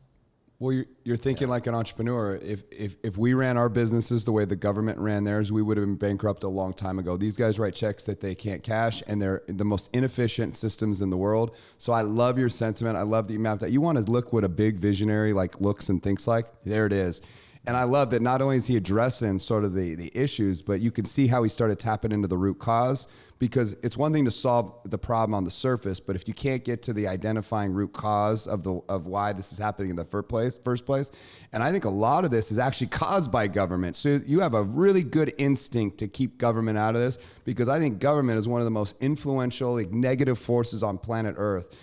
Well, you're thinking like an entrepreneur. If we ran our businesses the way the government ran theirs, we would have been bankrupt a long time ago. These guys write checks that they can't cash, and they're the most inefficient systems in the world. So I love your sentiment. I love that you mapped that. You want to look what a big visionary like looks and thinks like. There it is. And I love that not only is he addressing sort of the issues, but you can see how he started tapping into the root cause, because it's one thing to solve the problem on the surface, but if you can't get to the identifying root cause of why this is happening in the first place, and I think a lot of this is actually caused by government. So you have a really good instinct to keep government out of this, because I think government is one of the most influential, like, negative forces on planet Earth.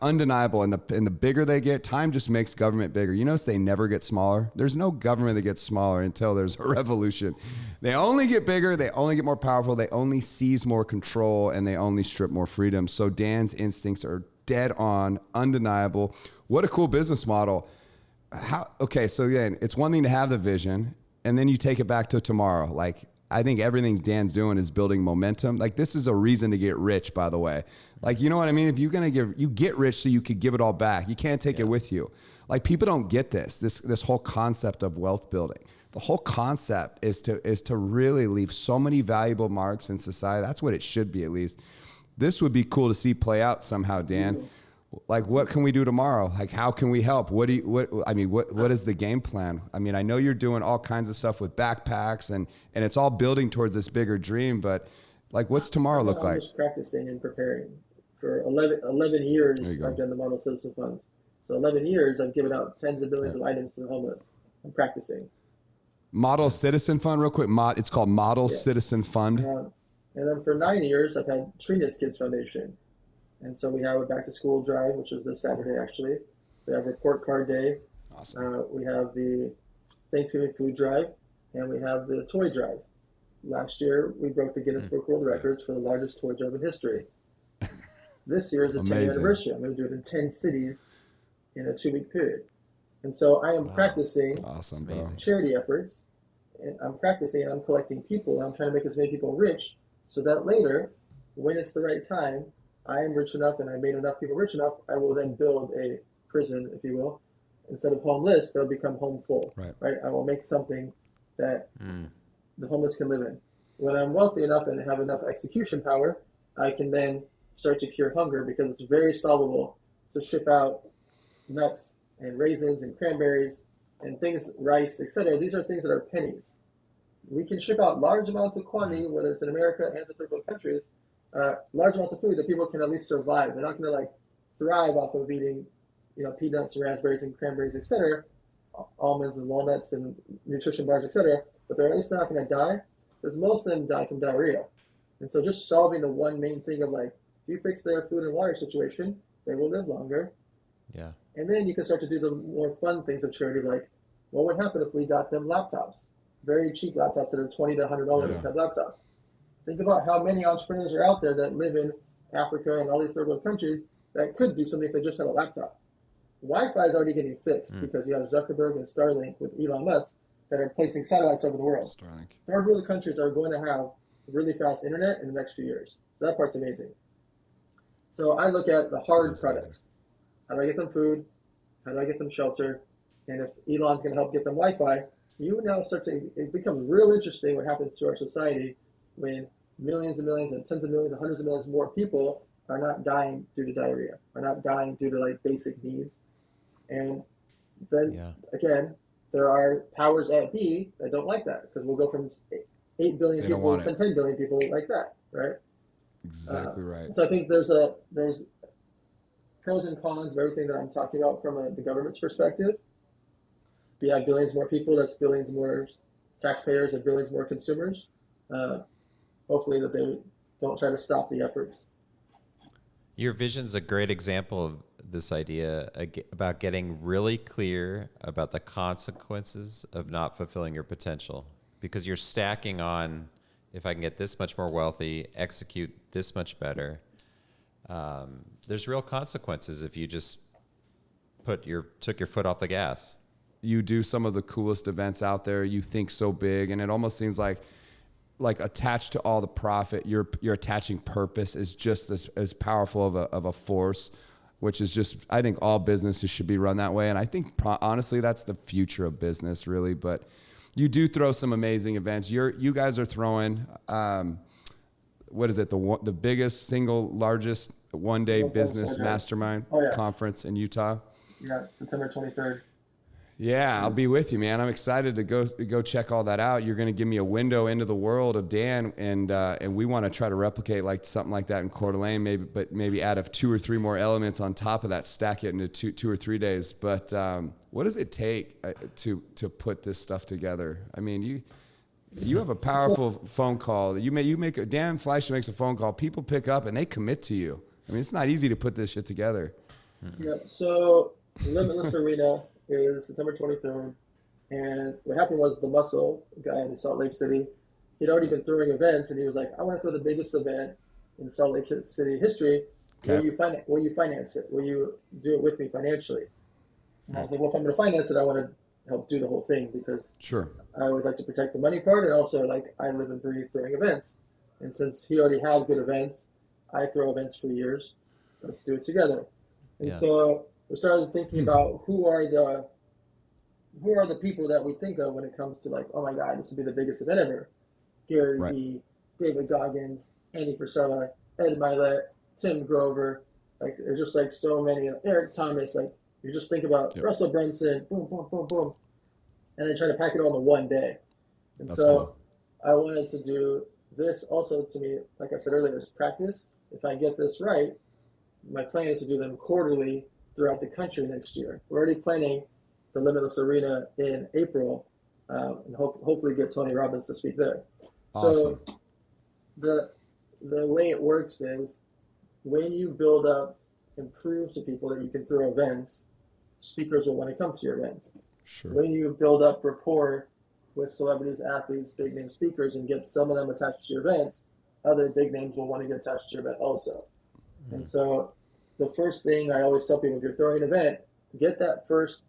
Undeniable. And the bigger they get, time just makes government bigger. You notice they never get smaller. There's no government that gets smaller until there's a revolution. They only get bigger. They only get more powerful. They only seize more control, and they only strip more freedom. So Dan's instincts are dead on, undeniable. What a cool business model. Okay. So again, it's one thing to have the vision, and then you take it back to tomorrow. Like, I think everything Dan's doing is building momentum. Like, this is a reason to get rich, by the way. Like, you know what I mean? If you're going to you get rich so you could give it all back. You can't take it with you. Like, people don't get this whole concept of wealth building. The whole concept is to really leave so many valuable marks in society. That's what it should be, at least. This would be cool to see play out somehow, Dan. Mm-hmm. Like, what can we do tomorrow? Like, how can we help? What is the game plan? I mean, I know you're doing all kinds of stuff with backpacks and it's all building towards this bigger dream, but like, what's tomorrow look like?
I'm just practicing and preparing. For 11 years, I've done the Model Citizen Fund. So 11 years, I've given out tens of billions of items to the homeless. I'm practicing.
Model Citizen Fund, real quick. It's called Model Citizen Fund.
And then for 9 years, I've had Trina's Kids Foundation. And so we have a back to school drive, which is this Saturday, actually. We have report card day.
Awesome.
We have the Thanksgiving food drive, and we have the toy drive. Last year, we broke the Guinness Book World Records for the largest toy drive in history. This year is the 10th anniversary. I'm going to do it in 10 cities in a 2-week period. And so I am practicing charity efforts, and I'm practicing and I'm collecting people, and I'm trying to make as many people rich so that later, when it's the right time, I am rich enough and I made enough people rich enough, I will then build a prison, if you will. Instead of homeless, they'll become home full. Right? I will make something that the homeless can live in. When I'm wealthy enough and have enough execution power, I can then start to cure hunger, because it's very solvable to ship out nuts and raisins and cranberries and things, rice, etc. These are things that are pennies. We can ship out large amounts of quantity, whether it's in America and the third world countries, large amounts of food that people can at least survive. They're not going to like thrive off of eating, peanuts, raspberries, and cranberries, etc. almonds and walnuts and nutrition bars, etc. But they're at least not going to die, because most of them die from diarrhea. And so just solving the one main thing of like, if you fix their food and water situation, they will live longer.
Yeah.
And then you can start to do the more fun things of charity, like what would happen if we got them laptops, very cheap laptops that are $20 to $100 type laptops. Think about how many entrepreneurs are out there that live in Africa and all these third world countries that could do something if they just had a laptop. Wi-Fi is already getting fixed because you have Zuckerberg and Starlink with Elon Musk that are placing satellites over the world.
Starlink.
Third world countries are going to have really fast internet in the next few years. So that part's amazing. So I look at the hard products. How do I get them food? How do I get them shelter? And if Elon's going to help get them Wi-Fi, you now start to, it becomes real interesting what happens to our society when millions and millions and tens of millions and hundreds of millions more people are not dying due to diarrhea, are not dying due to like basic needs. And then again, there are powers at be that don't like that, because we'll go from 8 billion people to 10 billion people like that, right?
Exactly right.
So I think there's pros and cons of everything that I'm talking about from the government's perspective. If you have billions more people, that's billions more taxpayers and billions more consumers. Hopefully that they don't try to stop the efforts.
Your vision's a great example of this idea about getting really clear about the consequences of not fulfilling your potential, because you're stacking on, if I can get this much more wealthy, execute this much better, there's real consequences if you just took your foot off the gas.
You do some of the coolest events out there. You think so big, and it almost seems like attached to all the profit, you're attaching purpose is just as powerful of a force, which is just, I think all businesses should be run that way. And I think honestly, that's the future of business really. But you do throw some amazing events. You guys are throwing, what is it? The biggest single largest one-day business mastermind conference in Utah.
Yeah, September 23rd.
Yeah, I'll be with you, man. I'm excited to go check all that out. You're going to give me a window into the world of Dan, and we want to try to replicate like something like that in Coeur d'Alene, maybe add 2 or 3 more elements on top of that, stack it into two or 3 days. But what does it take to put this stuff together? I mean, you have a powerful phone call. Dan Fleyshman makes a phone call. People pick up and they commit to you. I mean, it's not easy to put this shit together.
Yeah. So Limitless Arena is September 23rd, and what happened was the Muscle guy in Salt Lake City, he'd already been throwing events, and he was like, I want to throw the biggest event in Salt Lake City history. Okay. Will you finance it? Will you do it with me financially? And I was like, well, if I'm going to finance it, I want to help do the whole thing, because I would like to protect the money part, and also like I live and breathe throwing events. And since he already had good events, I throw events for years. Let's do it together. And so we started thinking about who are the people that we think of when it comes to like, oh my God, this would be the biggest event ever. Gary Vee, David Goggins, Andy Frisella, Ed Milet, Tim Grover. Like there's just like so many. Eric Thomas. Like you just think about Russell Brunson. Boom, boom, boom, boom, and then try to pack it all in one day. And that's so cool. I wanted to do this also. To me, like I said earlier, is practice. If I get this right, my plan is to do them quarterly throughout the country next year. We're already planning the Limitless Arena in April, and hopefully get Tony Robbins to speak there.
Awesome.
So the way it works is when you build up and prove to people that you can throw events, speakers will want to come to your events.
Sure.
When you build up rapport with celebrities, athletes, big name speakers, and get some of them attached to your event, other big names will want to get attached to your event also. Mm-hmm. And so the first thing I always tell people, if you're throwing an event, get that first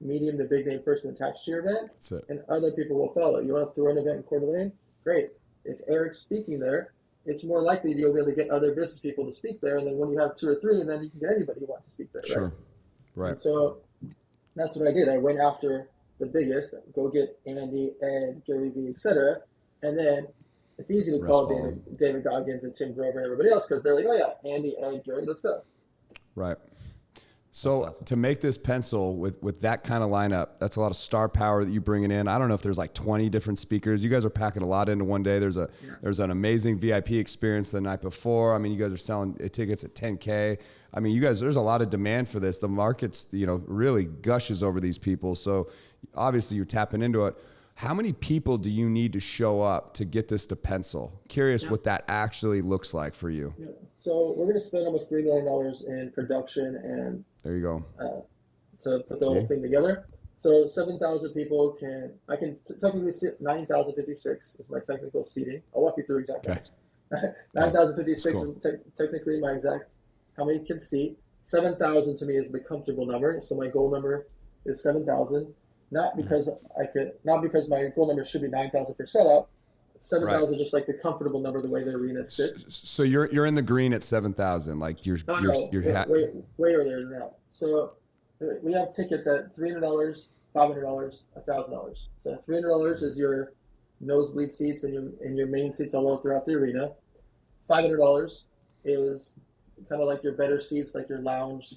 medium to big name person attached to your event, and other people will follow. You want to throw an event in Coeur d'Alene? Great. If Eric's speaking there, it's more likely that you'll be able to get other business people to speak there, and then when you have 2 or 3, and then you can get anybody who wants to speak there.
Sure. Right.
And so that's what I did. I went after the biggest, go get Andy, Ed, Gary Vee, etc. And then it's easy to call David Goggins and Tim Grover and everybody else because they're like, oh yeah, Andy, Ed, Gary, let's go.
Right. So awesome. To make this pencil with that kind of lineup, that's a lot of star power that you bringing in. I don't know if there's like 20 different speakers. You guys are packing a lot into one day. There's an amazing VIP experience the night before. I mean, you guys are selling tickets at $10K. I mean, you guys, there's a lot of demand for this. The market's, really gushes over these people. So, obviously you're tapping into it. How many people do you need to show up to get this to pencil? Curious what that actually looks like for you.
Yeah. So we're going to spend almost $3 million in production and
There you go.
to put the whole thing together. So 7,000 people I can technically sit 9,056 is my technical seating. I'll walk you through exactly.
Okay.
9,056
cool.
is technically my exact how many can seat. 7,000 to me is the comfortable number. So my goal number is 7,000. Not because my goal number should be 9,000 per setup. 7,000 just like the comfortable number, the way the arena sits.
So you're in the green at 7,000. Like you're
way earlier than that. So we have tickets at $300, $500, $1,000. So $300 is your nosebleed seats and your main seats all throughout the arena. $500 is kind of like your better seats, like your lounge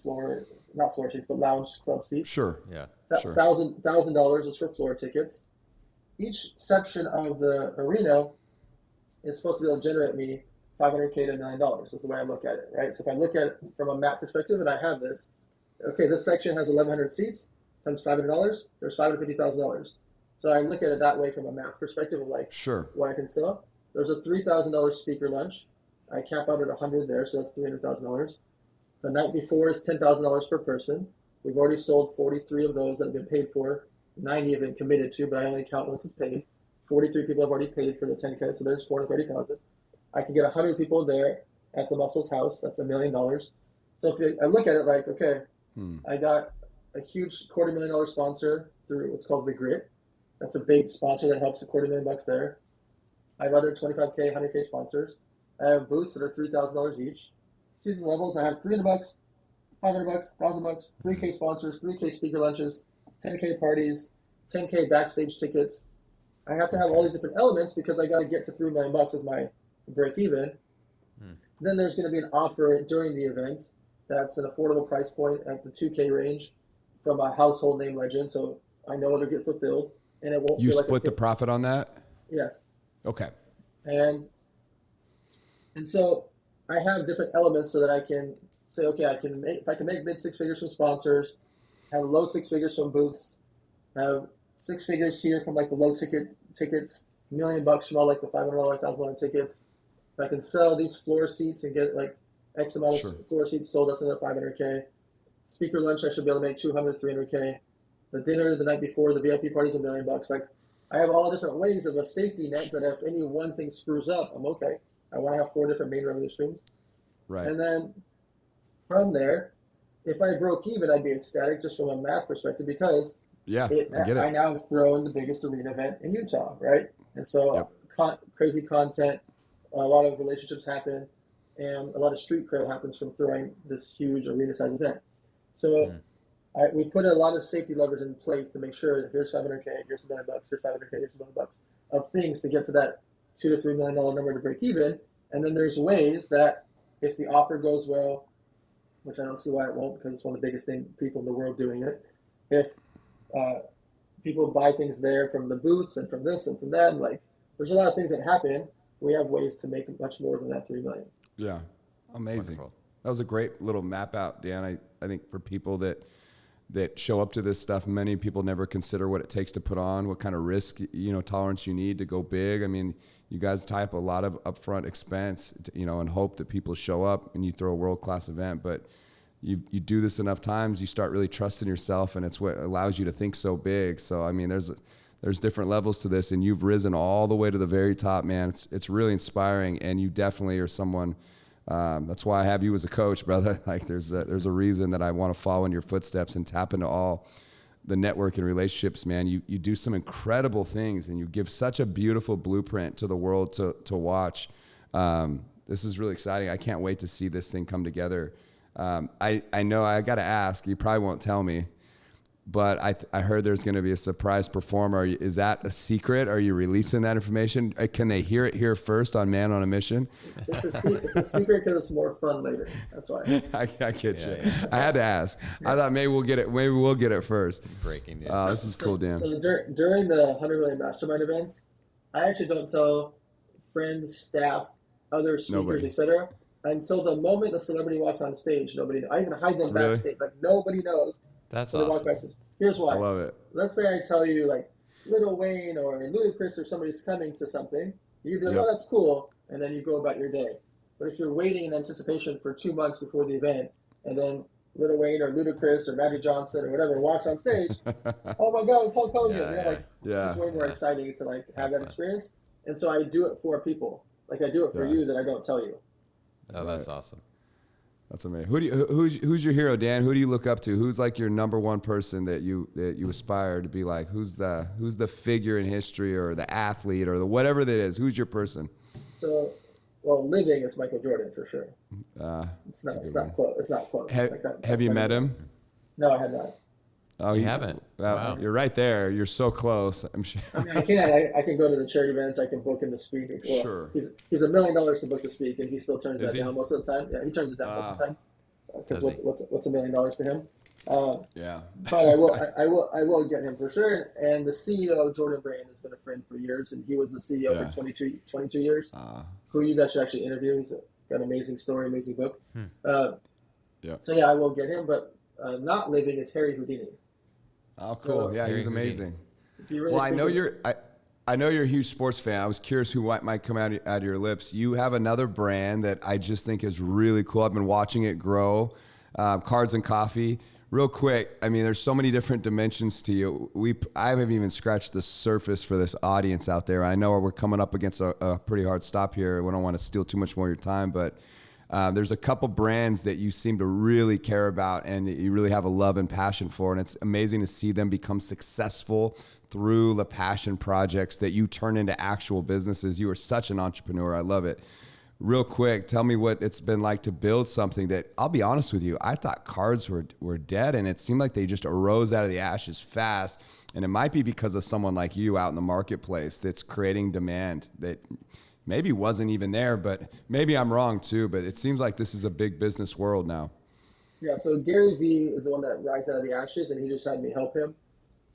not floor seats, but lounge club seats.
Sure.
Yeah.
Sure.
$1,000 is for floor tickets. Each section of the arena is supposed to be able to generate me $500K to $1 million. That's the way I look at it, right? So if I look at it from a map perspective, and I have this, okay, this section has 1,100 seats times $500. There's $550,000. So I look at it that way from a map perspective of like what I can sell. There's a $3,000 speaker lunch. I cap out at 100 there, so that's $300,000. The night before is $10,000 per person. We've already sold 43 of those that have been paid for. 90 have been committed to, but I only count once it's paid. 43 people have already paid for the 10K, so there's 430,000. I can get 100 people there at the Muscles House. That's $1 million. So if I look at it like, okay, I got a huge $250,000 sponsor through what's called The Grit. That's a big sponsor that helps $250,000 there. I have other 25K, 100K sponsors. I have booths that are $3,000 each. Season levels, I have $300, $500, $1,000, 3K sponsors, 3K speaker lunches, 10K parties, 10K backstage tickets. I have to have all these different elements because I got to get to $3 million as my break even. Then there's going to be an offer during the event that's an affordable price point at the 2K range from a household name legend. So I know it'll get fulfilled and it won't.
You split the profit on that?
Yes.
Okay.
And so I have different elements so that I can say, okay, if I can make mid 6 figures from sponsors, have low 6 figures from booths, have 6 figures here from like the low tickets, $1 million from all like the $500, $1,000 tickets. If I can sell these floor seats and get like X amount of floor seats sold, that's another $500K. Speaker lunch, I should be able to make $200, $300K. The dinner the night before, the VIP party's $1 million. Like I have all different ways of a safety net that if any one thing screws up, I'm okay. I want to have 4 different main revenue streams.
Right.
And then from there, if I broke even, I'd be ecstatic just from a math perspective because I now have thrown the biggest arena event in Utah, right? And so crazy content, a lot of relationships happen, and a lot of street cred happens from throwing this huge arena size event. So we put a lot of safety levers in place to make sure that here's $500K, here's $1 million, here's $500K, here's $1 million of things to get to that $2 to $3 million number to break even. And then there's ways that if the offer goes well, which I don't see why it won't because it's one of the biggest people in the world doing it. If people buy things there from the booths and from this and from that, and like there's a lot of things that happen. We have ways to make much more than that $3 million.
Yeah, amazing.
Wonderful.
That was a great little map out, Dan. I think for people that show up to this stuff, many people never consider what it takes to put on, what kind of risk tolerance you need to go big. I mean, you guys tie up a lot of upfront expense, and hope that people show up and you throw a world-class event. But you do this enough times, you start really trusting yourself, and it's what allows you to think so big. So, I mean, there's different levels to this, and you've risen all the way to the very top, man. It's really inspiring, and you definitely are someone. That's why I have you as a coach, brother. Like there's a reason that I want to follow in your footsteps and tap into all the network and relationships, man. You do some incredible things, and you give such a beautiful blueprint to the world to watch. This is really exciting. I can't wait to see this thing come together. I know I got to ask, you probably won't tell me, but I heard there's going to be a surprise performer. Is that a secret? Are you releasing that information? Can they hear it here first on Man on a Mission?
It's a secret because it's more fun later. That's why.
I get you. I had to ask. I thought maybe we'll get it. Maybe we'll get it first.
Breaking news.
This is cool, Dan.
So during the 100 Million Mastermind events, I actually don't tell friends, staff, other speakers, etc. until the moment the celebrity walks on stage. Nobody knows. I even hide them backstage. Like nobody knows.
That's awesome.
Here's
I
why.
love it.
Let's say I tell you like Lil Wayne or Ludacris or somebody's coming to something. You'd be like,
Yep.
oh, that's cool. And then you go about your day. But if you're waiting in anticipation for 2 months before the event, and then Lil Wayne or Ludacris or Magic Johnson or whatever walks on stage, oh my God, it's Hulk Hogan.
Yeah, yeah,
Like
Yeah.
it's way more exciting to like have that
fun.
experience. And so I do it for people. Like I do it for
Yeah.
you that I don't tell you.
Oh, that's awesome.
That's amazing. Who's your hero, Dan? Who do you look up to? Who's like your number one person that you aspire to be like? Who's the figure in history or the athlete or the whatever that is? Who's your person?
So, well, living is Michael Jordan for sure. It's
that's a
not. It's
good
not
one.
close. It's not close.
Have,
Like that,
have
that's
you
my
met
number
him?
one. No, I have not.
Oh,
You haven't? Wow.
You're right there. You're so close. I'm sure.
I mean, I can. I can go to the charity events. I can book him to speak. Well,
Sure.
He's $1 million to book to speak, and he still turns
Is
that
he?
down most of the time. Yeah, he turns it down most of the time.
Does
Because
he?
what's $1 million to him?
Yeah.
But I will get him for sure. And the CEO of Jordan Brand has been a friend for years, and he was the CEO
Yeah.
for 22 years. Who you guys should actually interview. He's got an amazing story, amazing book.
Yeah.
So yeah, I will get him. But not living is Harry Houdini.
Oh, cool.
So-
Yeah,
Very
he's amazing.
If you really
Well, I
think
know
of-
I know you're a huge sports fan. I was curious who might come out of your lips. You have another brand that I just think is really cool. I've been watching it grow. Cards and Coffee. Real quick, I mean, there's so many different dimensions to you. I haven't even scratched the surface for this audience out there. I know we're coming up against a pretty hard stop here. We don't want to steal too much more of your time, but there's a couple brands that you seem to really care about and that you really have a love and passion for, and it's amazing to see them become successful through the passion projects that you turn into actual businesses. You are such an entrepreneur. I love it. Real quick, tell me what it's been like to build something that, I'll be honest with you, I thought cards were dead, and it seemed like they just arose out of the ashes fast. And it might be because of someone like you out in the marketplace that's creating demand that maybe wasn't even there, but maybe I'm wrong too. But it seems like this is a big business world now.
Yeah, so Gary Vee is the one that rides out of the ashes, and he just had me help him.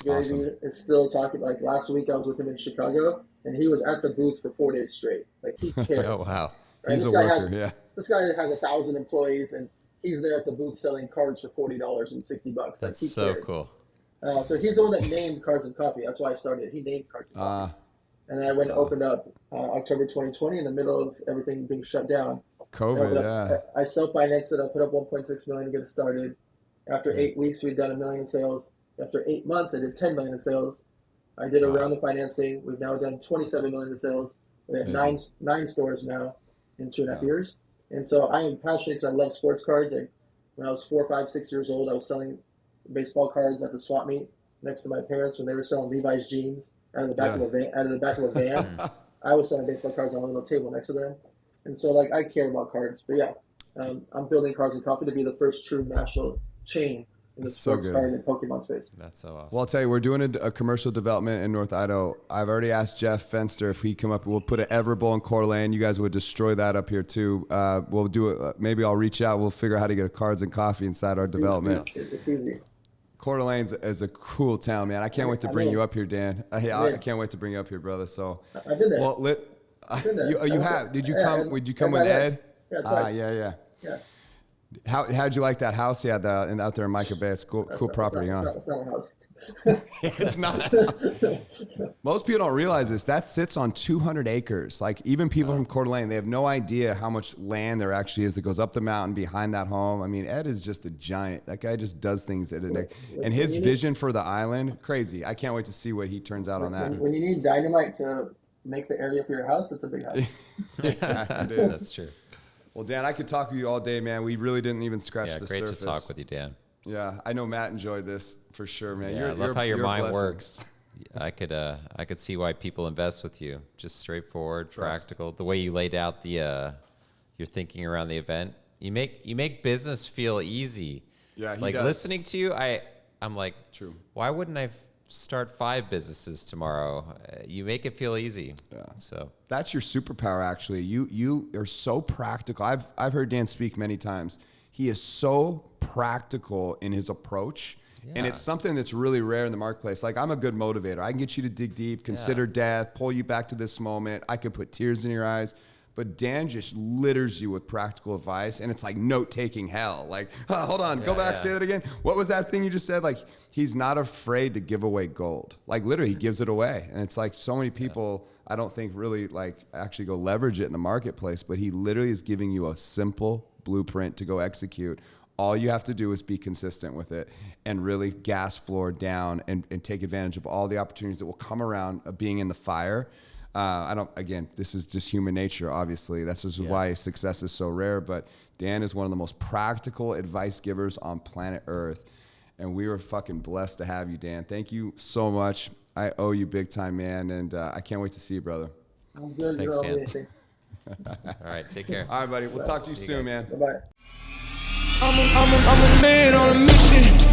Gary
Awesome.
Vee is still talking. Like last week, I was with him in Chicago, and he was at the booth for 4 days straight. Like he cares.
Oh, wow.
Right?
He's a
This guy
worker,
has,
yeah.
This guy has 1,000 employees, and he's there at the booth selling cards for $40 and $60. Like,
That's
he
so
cares.
cool.
So he's the one that named Cards and Coffee. That's why I started. He named Cards and Coffee. And then I went and opened up October 2020 in the middle of everything being shut down.
COVID, yeah.
I self-financed it. I put up 1.6 million to get it started. After 8 weeks, we'd done $1 million in sales. After 8 months, I did 10 million in sales. I did a round of financing. We've now done 27 million in sales. We have nine stores now in 2.5 years. And so I am passionate because I love sports cards. When I was 4, 5, 6 years old, I was selling baseball cards at the swap meet next to my parents when they were selling Levi's jeans out of the back of a van. I was selling baseball cards on a little table next to them. And so like I care about cards. But yeah, I'm building Cards and Coffee to be the first true national chain in the sports card and Pokemon space.
That's so awesome.
Well, I'll tell you, we're doing a commercial development in North Idaho. I've already asked Jeff Fenster if he come up. We'll put an Everbowl in Coeur d'Alene. You guys would destroy that up here too. We'll do it. Maybe I'll reach out. We'll figure out how to get a Cards and Coffee inside our development.
It's easy.
Coeur d'Alene is a cool town, man. I can't wait to bring you up here, Dan. I can't wait to bring you up here, brother. So,
I've been there.
well, you have. Did you come? Would you come with Ed?
Yeah, twice.
Yeah.
Yeah.
How'd you like that house he had out there in Micah Bay? It's cool property, huh?
It's not a house.
It's not a house. Most people don't realize this. That sits on 200 acres. Like even people from Coeur d'Alene, they have no idea how much land there actually is that goes up the mountain behind that home. I mean, Ed is just a giant. That guy just does things and his vision for the island, crazy. I can't wait to see what he turns out on that.
When you need dynamite to make the area for your house, it's a big house.
Yeah, it is.
That's true.
Well, Dan, I could talk with you all day, man. We really didn't even scratch the
great
surface.
to talk with you, Dan.
Yeah, I know Matt enjoyed this for sure, man.
Yeah, I love how your mind
blessing.
works. I could see why people invest with you. Just straightforward, practical. The way you laid out your thinking around the event. You make business feel easy.
Yeah, he
like
does.
listening to you, I'm like,
True.
Why wouldn't I start 5 businesses tomorrow? You make it feel easy.
Yeah.
So
That's your superpower, actually. You are so practical. I've heard Dan speak many times. He is so practical in his approach. Yeah. And it's something that's really rare in the marketplace. Like, I'm a good motivator. I can get you to dig deep, consider death, pull you back to this moment. I could put tears in your eyes. But Dan just litters you with practical advice, and it's like note-taking hell. Like, hold on, go back, say that again. What was that thing you just said? Like, he's not afraid to give away gold. Like, literally, he gives it away. And it's like so many people, I don't think really like actually go leverage it in the marketplace, but he literally is giving you a simple blueprint to go execute. All you have to do is be consistent with it and really gas floor down and take advantage of all the opportunities that will come around being in the fire. Again, this is just human nature, obviously. That's just why success is so rare. But Dan is one of the most practical advice givers on planet Earth. And we were fucking blessed to have you, Dan. Thank you so much. I owe you big time, man. And I can't wait to see you, brother.
I'm good.
Thanks, Dan.
Anything.
All right, take care.
All right, buddy. We'll talk to you soon, man.
Bye-bye.
I'm a man on a mission.